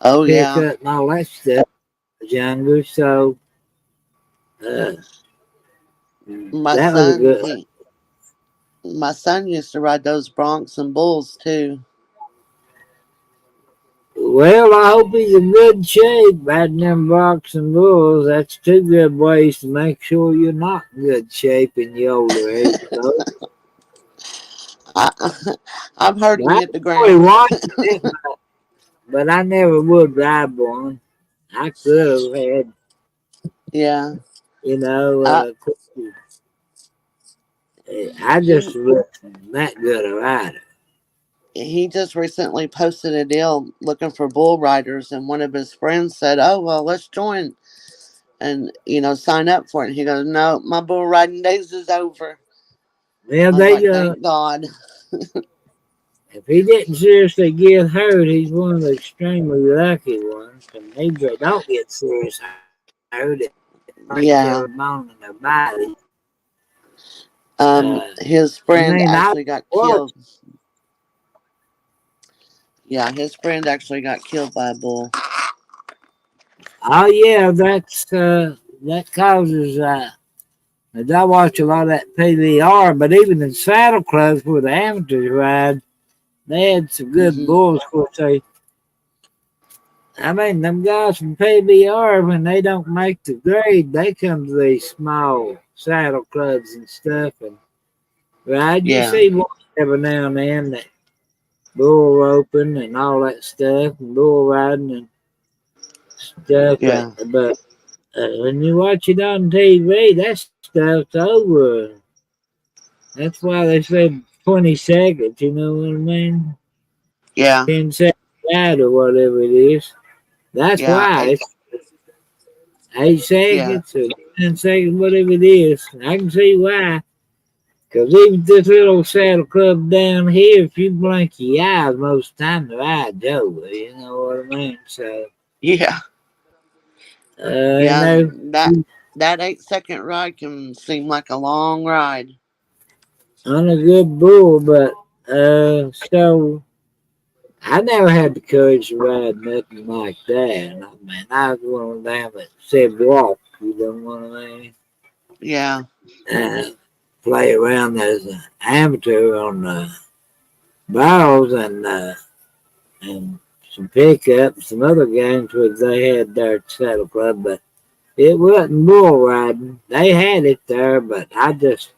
Oh pick yeah. up and all that stuff. When I was younger, so uh, My that was a son, good. my son used to ride those broncs and bulls too. Well, I hope he's in good shape. Riding them box and bulls, that's two good ways to make sure you're not in good shape in your older age. So, I, I've heard but him I hit the enjoy ground. watching it, but I never would ride one. I could have had, Yeah. you know, Uh, uh, I just he wasn't that good a rider. he just recently posted a deal looking for bull riders, and one of his friends said, "Oh well, let's join and sign up for it." He goes, "No, my bull riding days is over." Well, I was like, "Thank God." if he didn't seriously get hurt, he's one of the extremely lucky ones. And they don't get serious hurt. It might Yeah. tell them on in their body. His I friend mean, I actually got watched. killed. Yeah, his friend actually got killed by a bull. Oh yeah, that causes. As I watch a lot of that PVR, but even in saddle clubs where the amateurs ride, they had some good Hmm. bulls. Of course, I mean, them guys from PBR, when they don't make the grade, they come to these small saddle clubs and stuff and ride. You Yeah, see one every now and then that bull roping and all that stuff, and bull riding and stuff. But yeah, when you watch it on TV, that stuff's over. That's why they said 20 seconds. You know what I mean? yeah, 10 seconds out or whatever it is. That's yeah, why it's 8 seconds yeah, or 10 seconds, whatever it is. I can see why. Because even this little saddle club down here, if you blink your eyes, most of the time they're eyes over. You know what I mean? So, yeah, you yeah. know, That 8-second ride can seem like a long ride. on a good bull, but so I never had the courage to ride nothing like that. I mean, I was one of them that said walk. You don't want to Yeah. play around as an amateur on barrels and some pickups, some other games which they had there at Saddle Club, but it wasn't bull riding. They had it there, but I just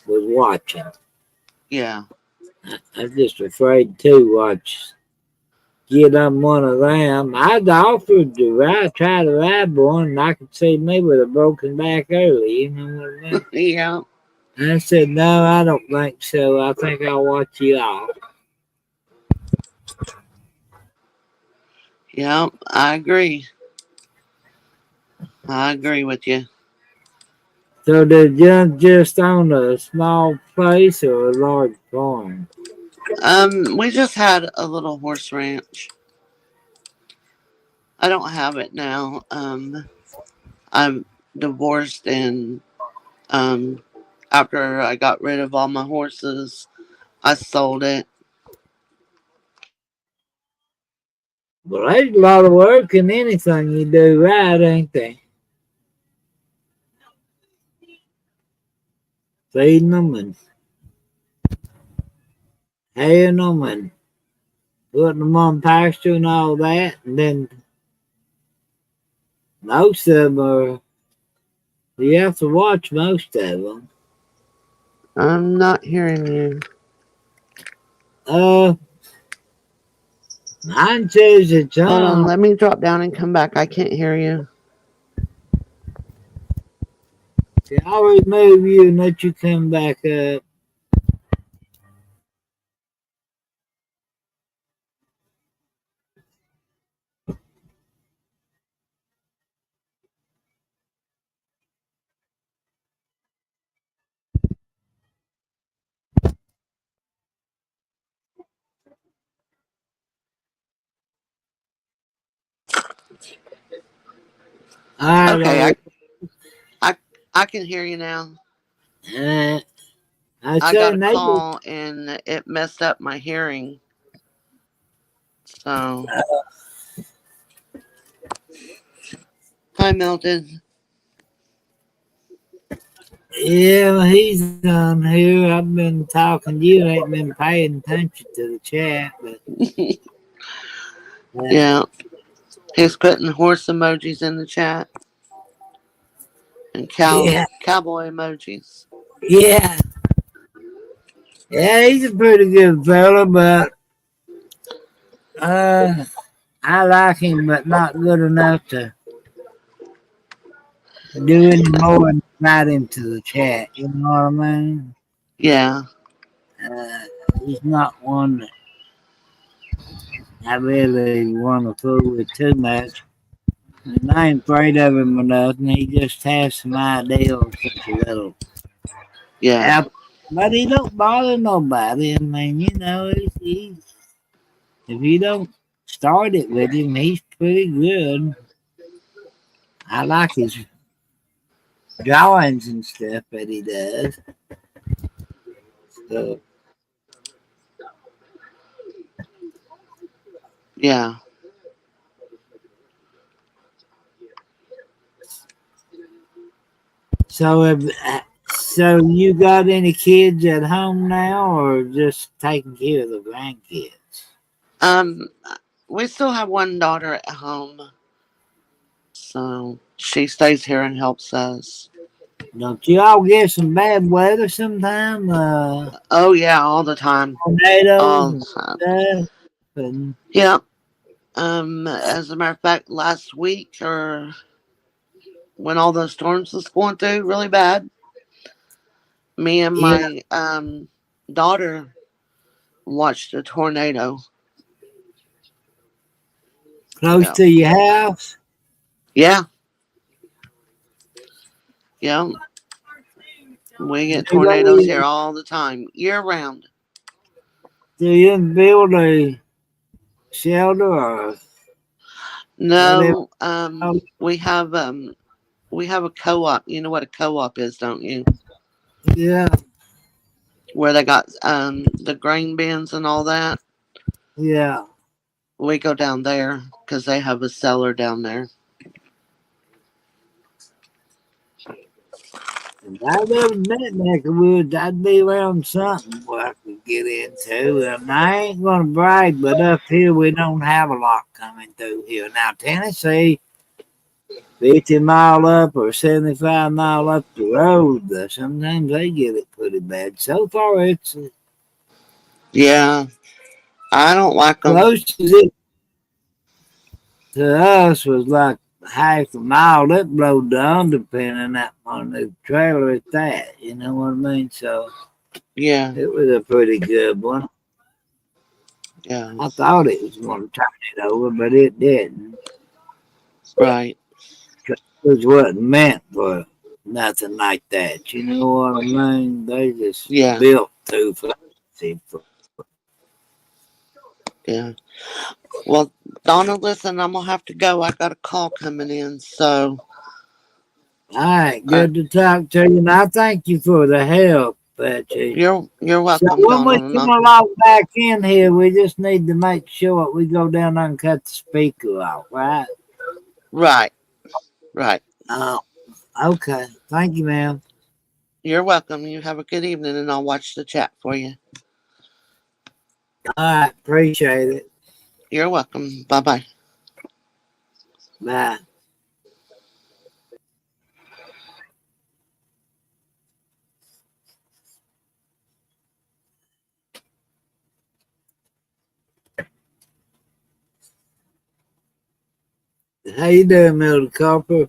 was watching. Yeah. I was just afraid to watch. Get on one of them. I'd offered to ride, try to ride one, and I could see me with a broken back early. You know what I mean? Yeah. I said, no, I don't think so. I think I'll watch you off. Yeah. I agree. I agree with you. So did you just own a small place or a large farm? We just had a little horse ranch. I don't have it now. I'm divorced, and um, after I got rid of all my horses, I sold it. Well, there's a lot of work in anything you do right, ain't there? Feeding them and haying them and putting them on pasture and all that. And then most of them are, you have to watch most of them. I'm not hearing you. Uh, mine says it's Hold on, on. let me drop down and come back. I can't hear you. I'll remove you and let you come back up. All Okay, right, I can hear you now. I I say got a neighbor. call and it messed up my hearing. So, hi, Milton. Yeah, he's on here. I've been talking. You ain't been paying attention to the chat, but Yeah, he's putting horse emojis in the chat and yeah, cowboy emojis. yeah, yeah. He's a pretty good fella, but uh, I like him, but not good enough to do any more than invite him to the chat. You know what I mean? Yeah, Uh, he's not one that I really want to fool with too much. And I ain't afraid of him or nothing. He just has some ideals that's a little yeah, out. But he don't bother nobody. I mean, you know, he's if you don't start it with him, he's pretty good. I like his drawings and stuff that he does. So, yeah. so, so you got any kids at home now, or just taking care of the grandkids? Um, we still have one daughter at home, so she stays here and helps us. Don't you all get some bad weather sometime? Oh yeah, all the time, Tornadoes all and the time. stuff. And Yeah. As a matter of fact, last week or when all those storms was going through really bad, me and yeah, my daughter watched a tornado. close Yeah, to your house. yeah, yeah. We get Do tornadoes here you, all the time, year round. do you build a shelter or whatever? No, we have a co-op. You know what a co-op is, don't you? Yeah, Where they got the grain bins and all that. yeah. we go down there because they have a cellar down there. If I lived in that neck of woods, I'd be around something where I could get into. And I ain't gonna brag, but up here we don't have a lot coming through here. Now Tennessee, 50 mile up or 75 mile up the road, sometimes they get it pretty bad. So far, it's Yeah, I don't like them. closest it to us was like half a mile. It blowed the underpinning on the trailer at that. You know what I mean? So Yeah, it was a pretty good one. yeah, I thought it was going to turn it over, but it didn't. right. It wasn't meant for nothing like that. You know what I mean? They just Yeah, built too fancy. yeah. Well, Donna, listen, I'm gonna have to go. I got a call coming in, so All right, good to talk to you, and I thank you for the help, Betsy. you're So welcome, when we Donna. come along back in here, we just need to make sure we go down there and cut the speaker off, right? Right, right. Oh, okay. Thank you, ma'am. You're welcome. You have a good evening, and I'll watch the chat for you. All right, appreciate it. You're welcome. Bye bye. Bye. How you doing, Mildred Copper?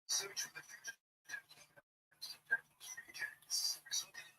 Search for the future regions, resulting in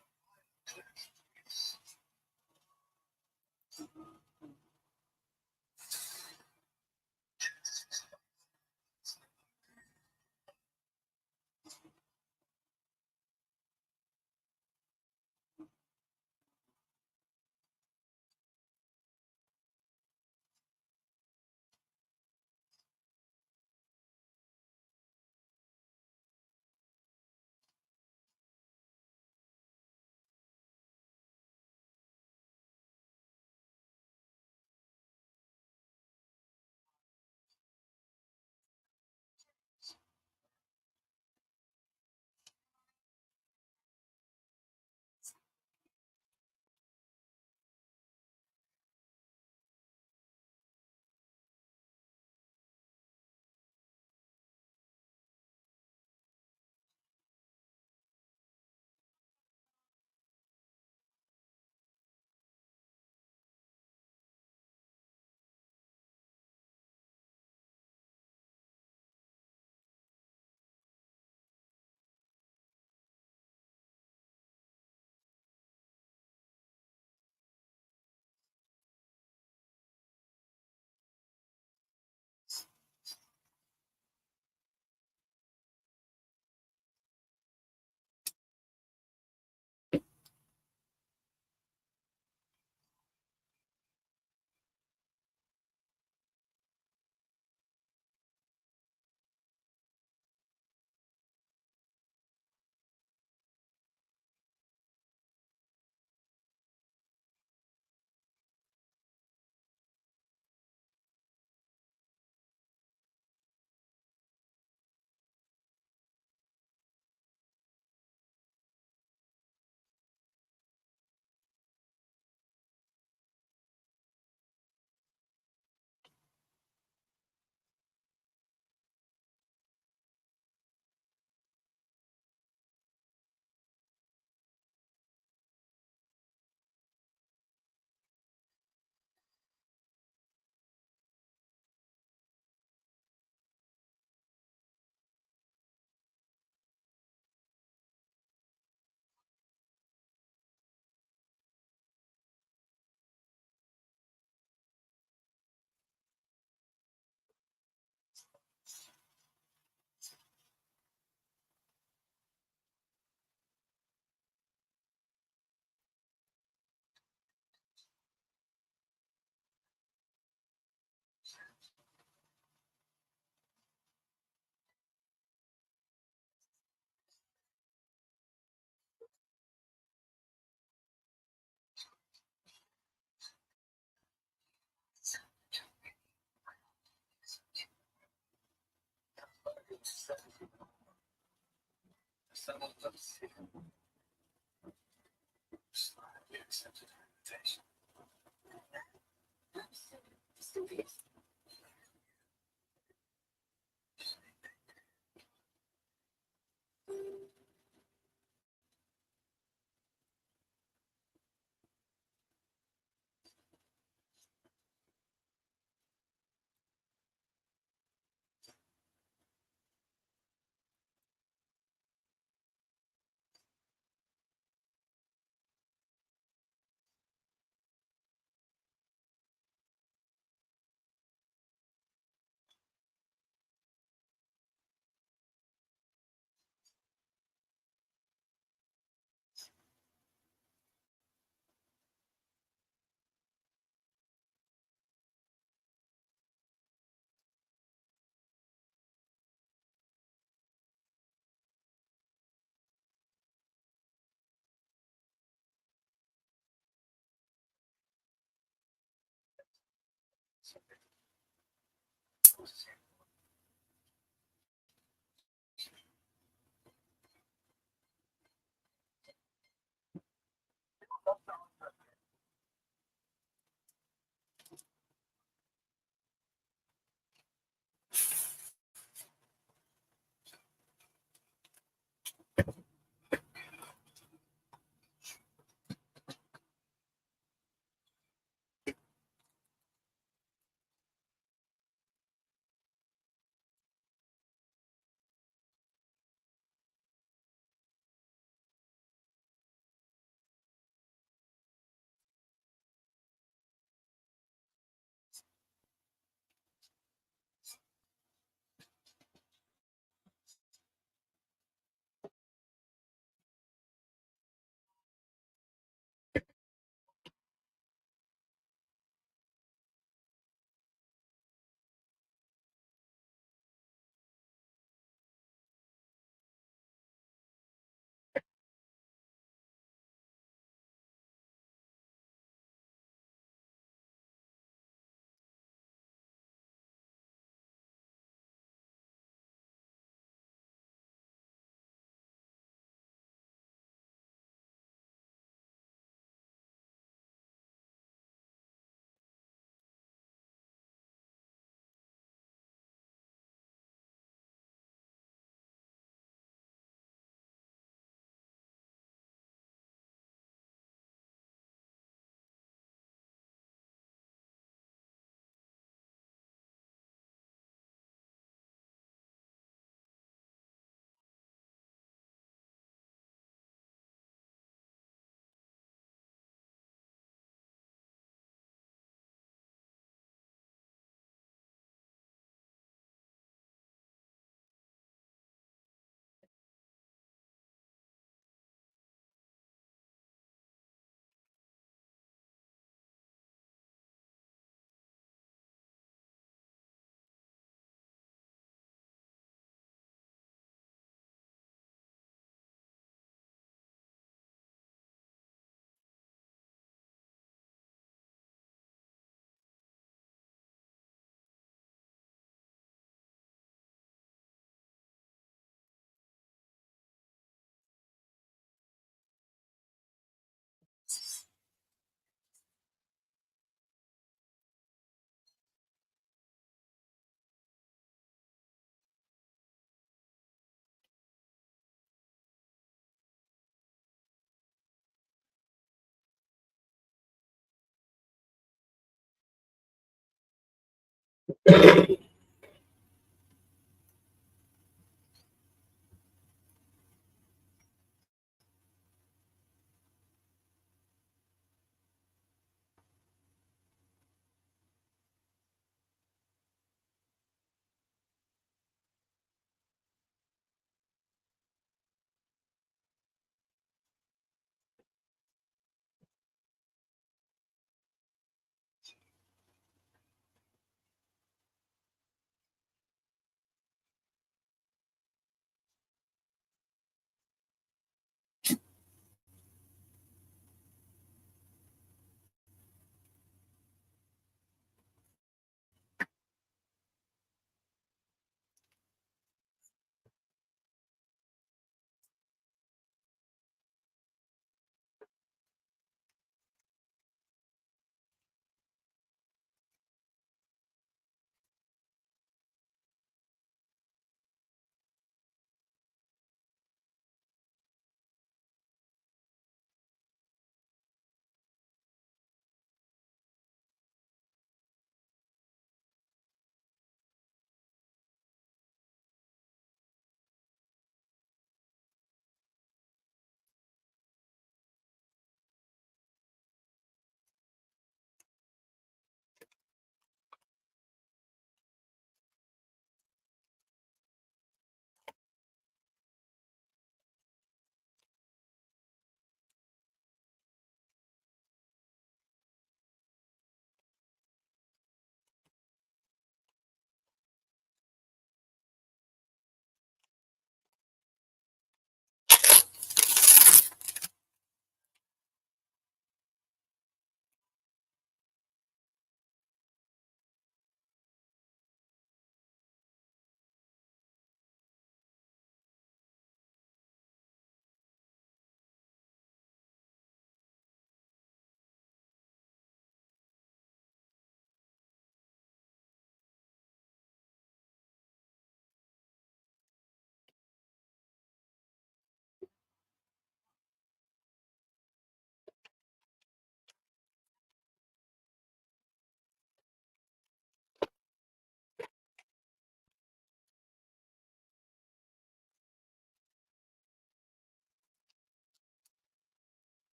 accepted her invitation.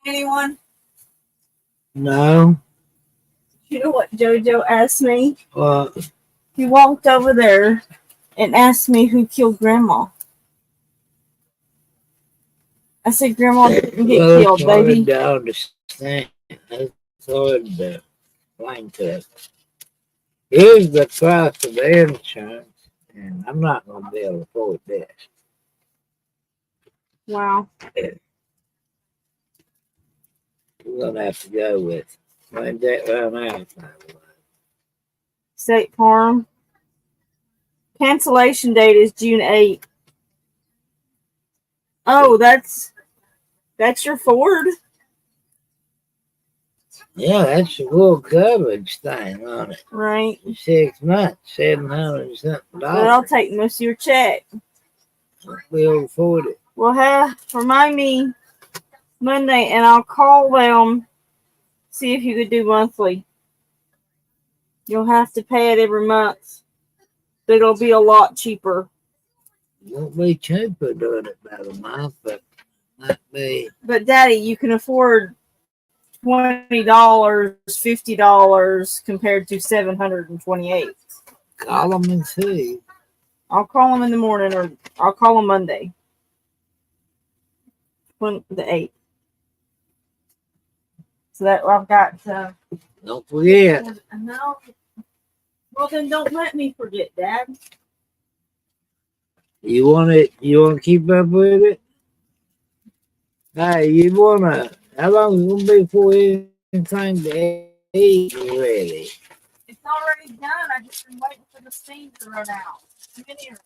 Anyone? No. You know what JoJo asked me? Well, He walked over there and asked me who killed Grandma. I said, Grandma didn't get well, killed, it's hard baby. to understand. It's hard to explain to us. Here's the price of the insurance, and I'm not going to be able to afford this. Wow. We're going to have to go with when that run out. State Farm. Cancellation date is June 8th. Oh, that's your Ford? Yeah, that's the full coverage thing on it. Right. 6 months, 700 something But I'll dollars. take most of your check. We'll afford it. Well, remind me Monday and I'll call them, see if you could do monthly. You'll have to pay it every month, but it'll be a lot cheaper. Won't be cheaper doing it by the month, but might be. But Daddy, you can afford $20, $50 compared to $728. Call them and see. I'll call them in the morning, or I'll call them Monday, the 8th. So that I've got. Don't forget. No. Well, then don't let me forget, Dad. You want it? You want to keep up with it? Hey, you wanna? How long is it gonna be before anything to eat is ready? It's already done. I just been waiting for the steam to run out. Come in here.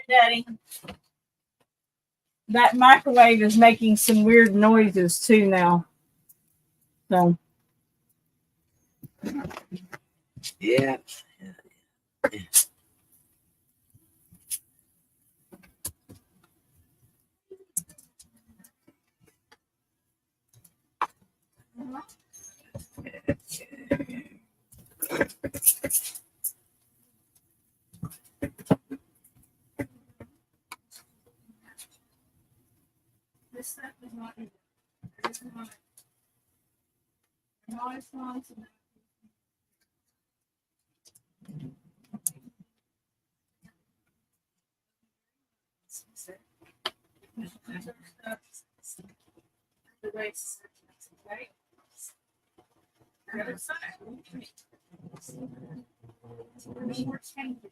Daddy, that microwave is making some weird noises too now. So Yeah. this stuff is not good. It's not. No, it's not. The race, right? The other side. More changes.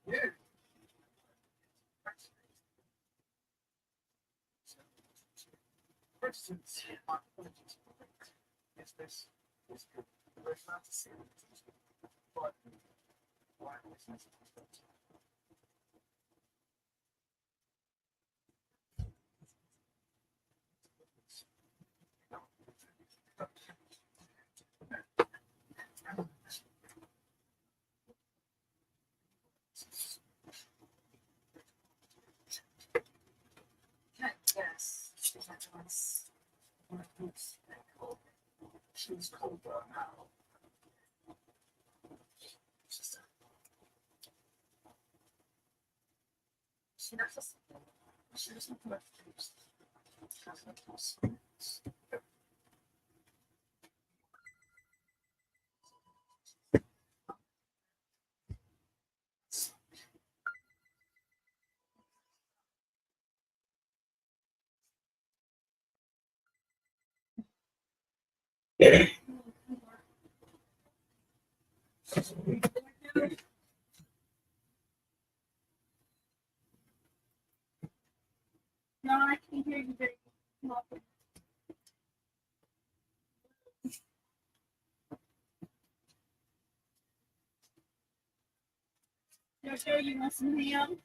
Yes. She's cold now. She doesn't No, I can hear you very muffled. Jojo, you want some ham?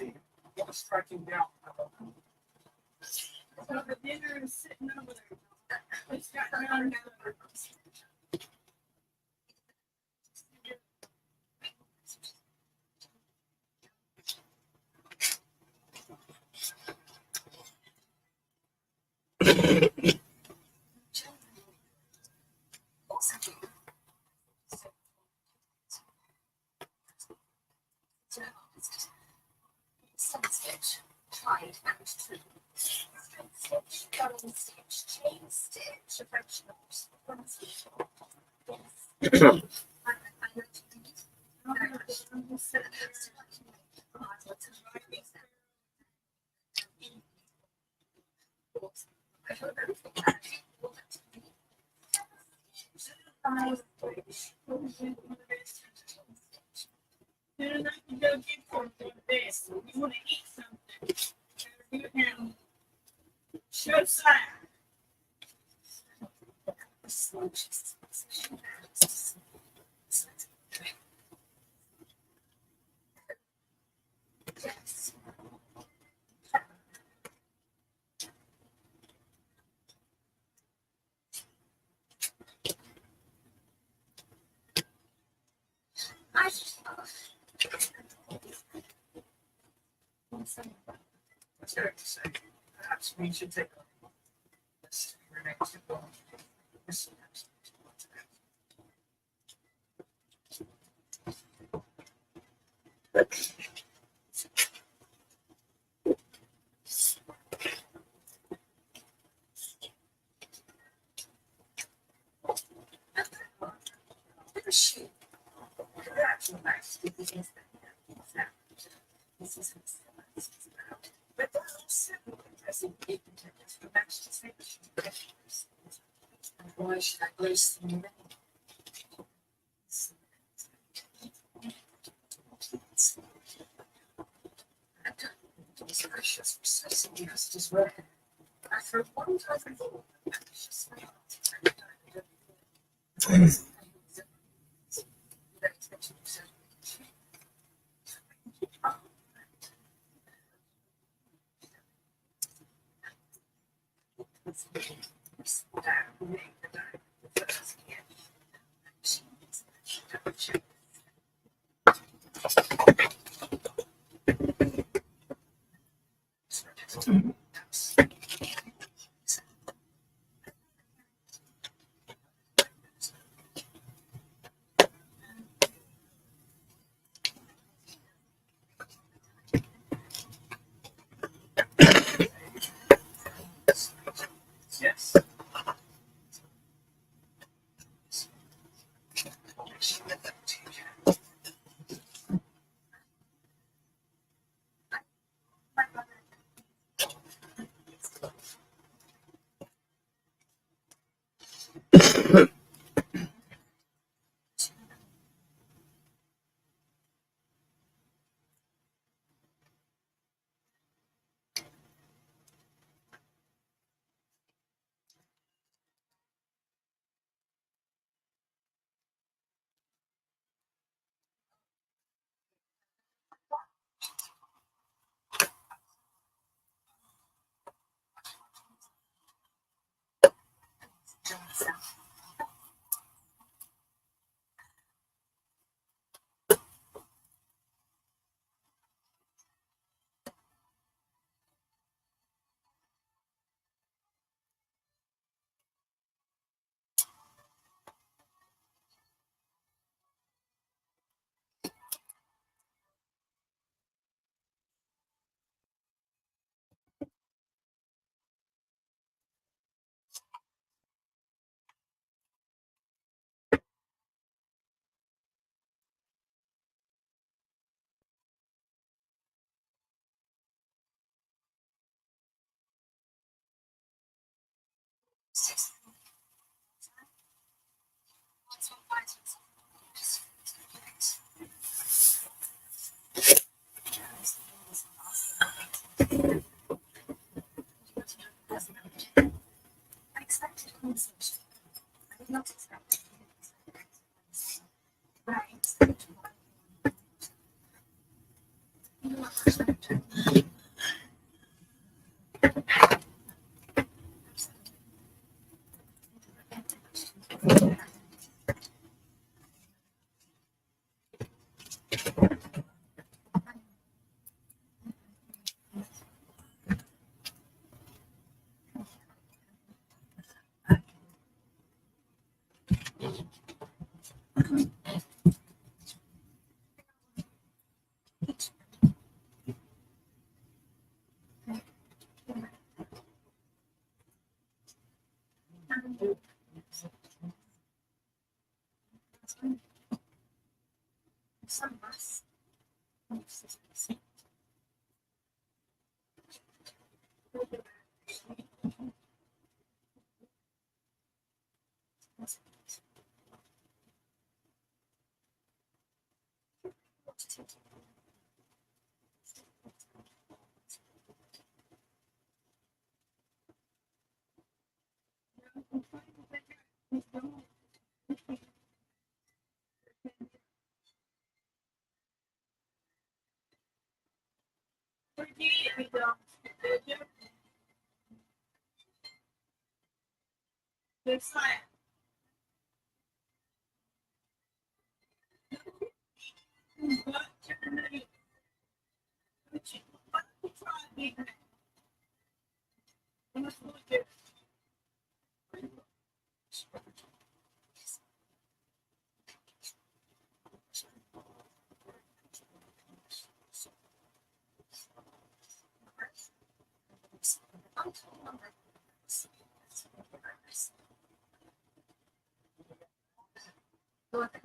See, what's striking down. So the dinner is sitting over there. It's got around there. Should sign. What's there to say? Perhaps we should take a this remains to go. This why should I grace them? Gracious for such as just read. After one time, yes.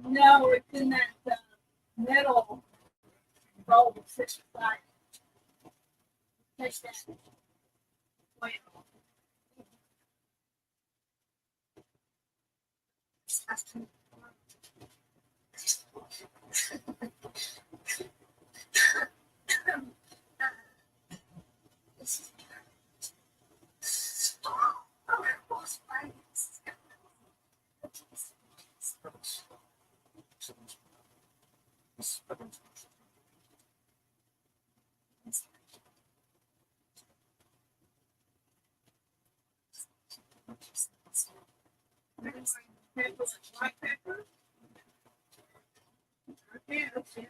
No, it's in that metal bowl sits beside. Taste that. Wait. White pepper. Okay, okay.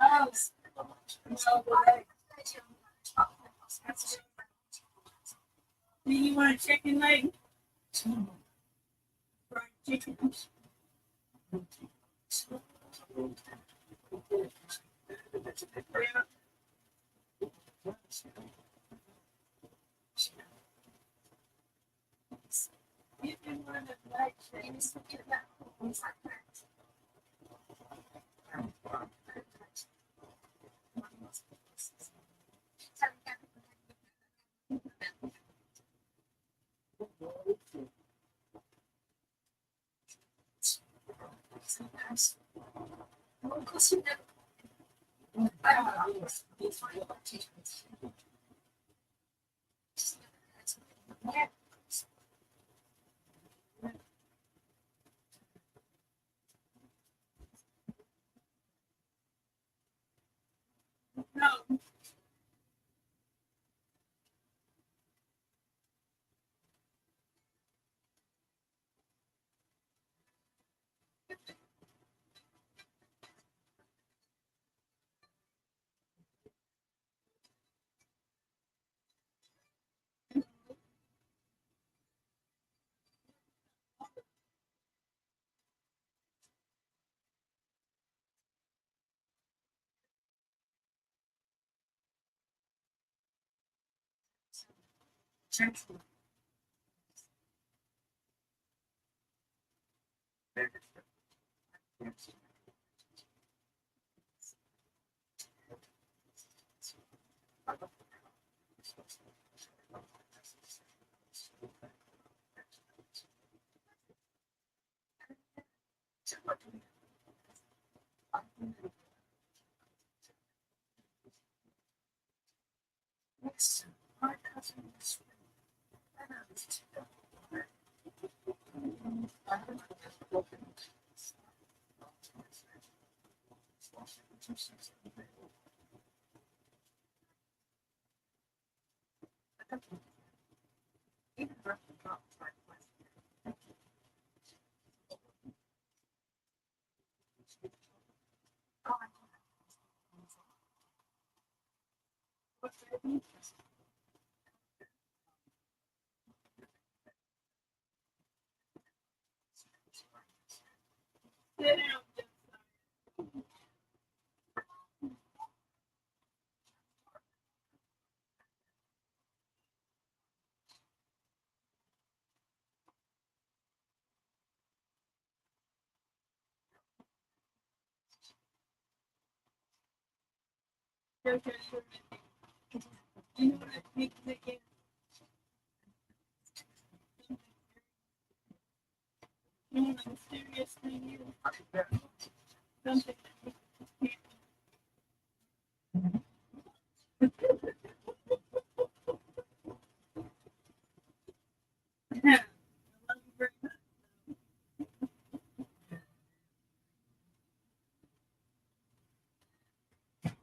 Oh, no way. Do you want a chicken leg? Fried chicken. Yeah. You can run a leg things.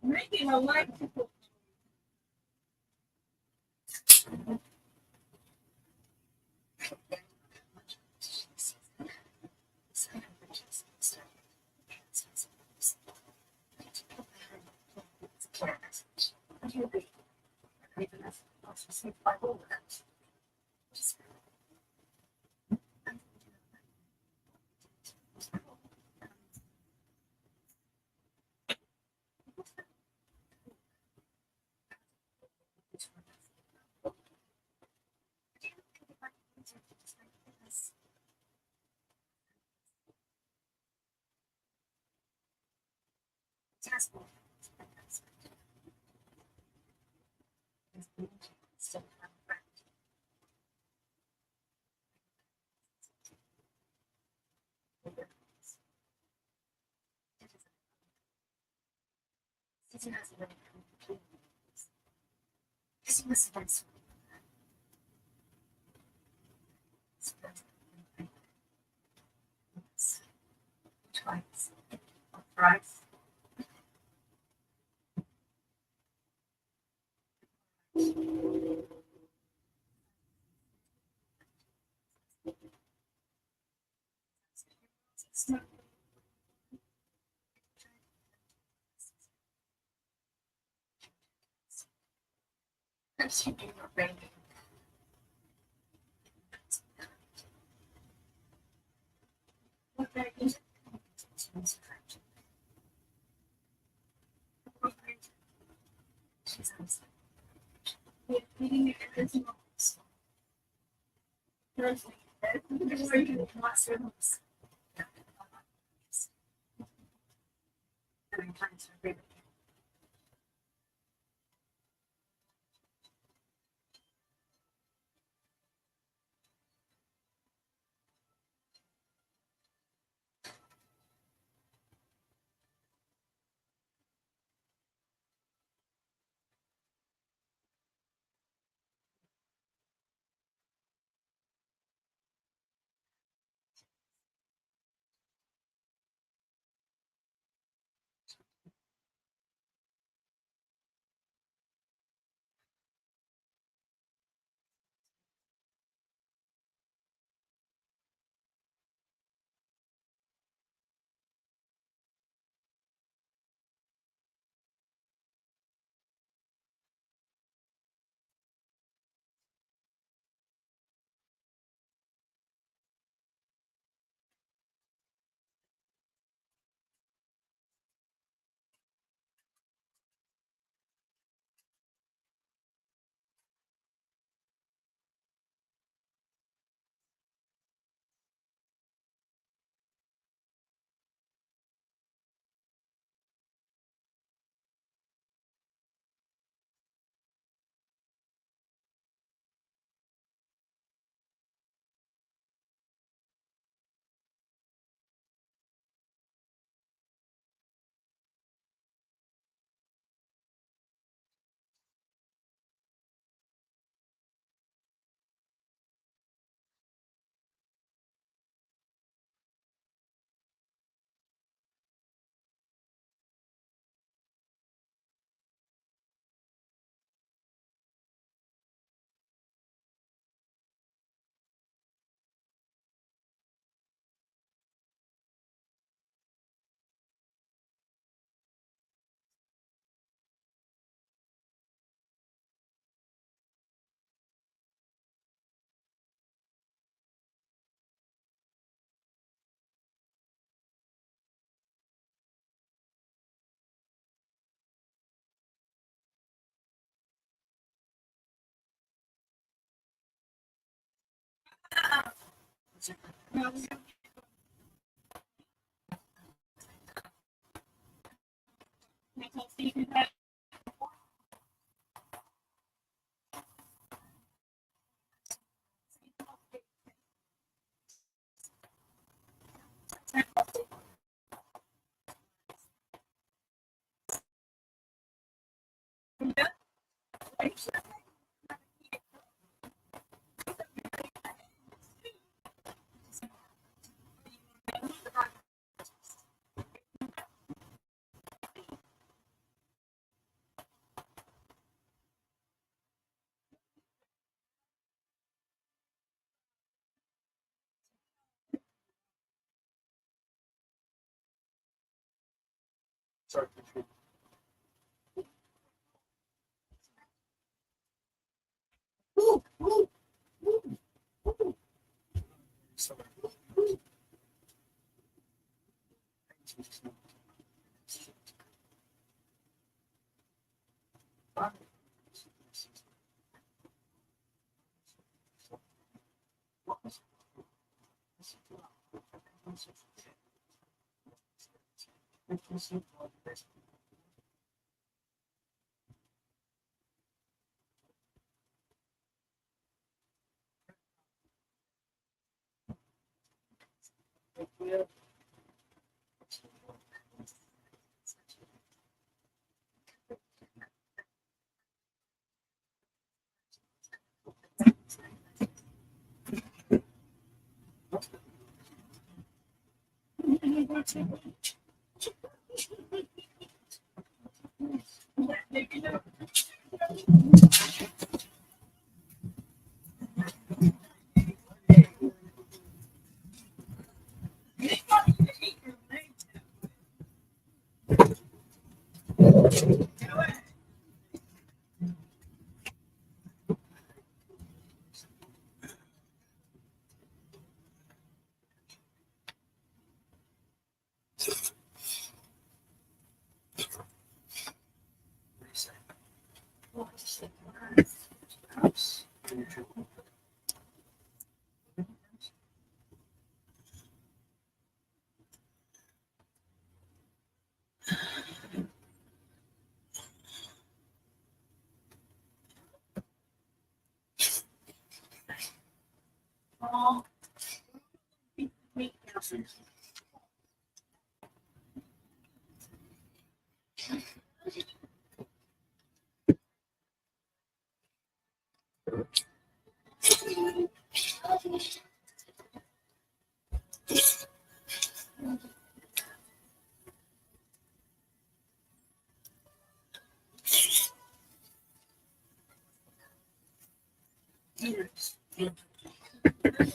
Making a light.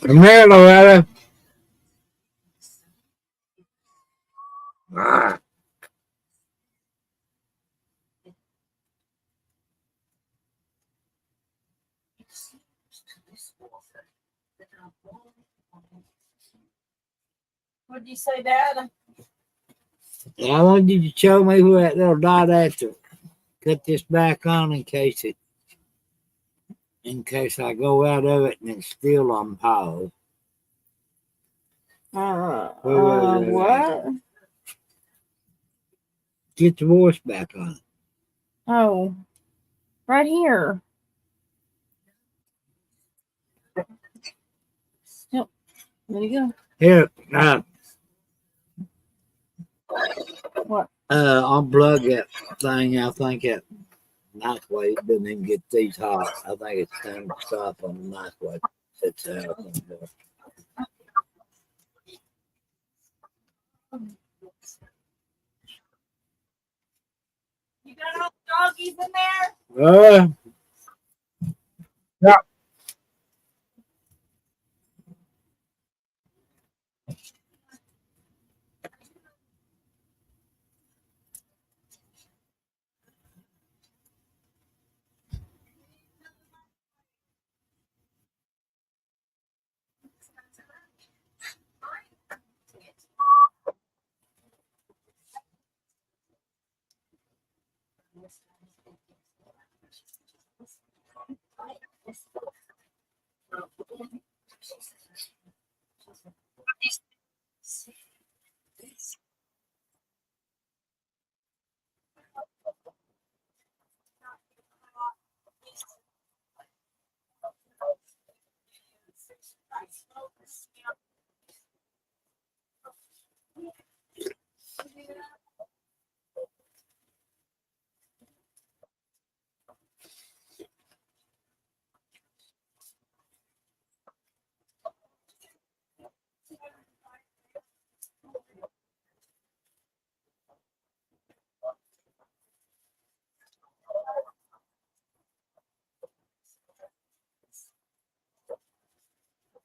Come here, Loretta. Ah. What'd you say, Dad? I wanted you to show me where that little dot at to cut this back on in case I go out of it and it's still on pause. What? Get the voice back on. Oh, right here. Yep. There you go. Here, What? unplug that thing. I think that microwave doesn't even get these hot. I think it's time to stop on the microwave. It's out. You got all the doggies in there? Yeah.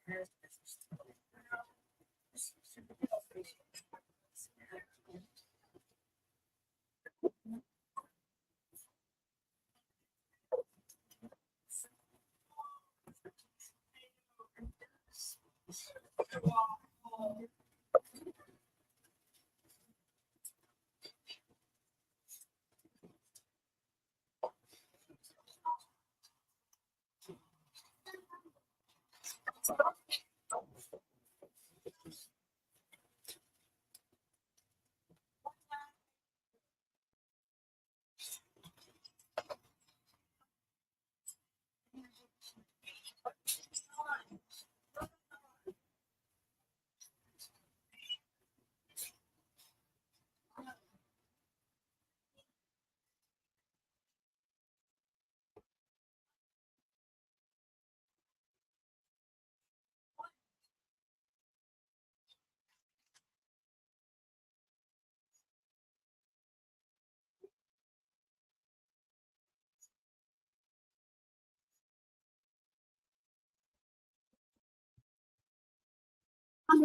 I'm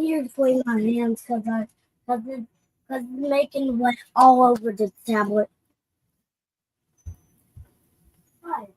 here to clean my hands because it's making wet all over the tablet. Hi.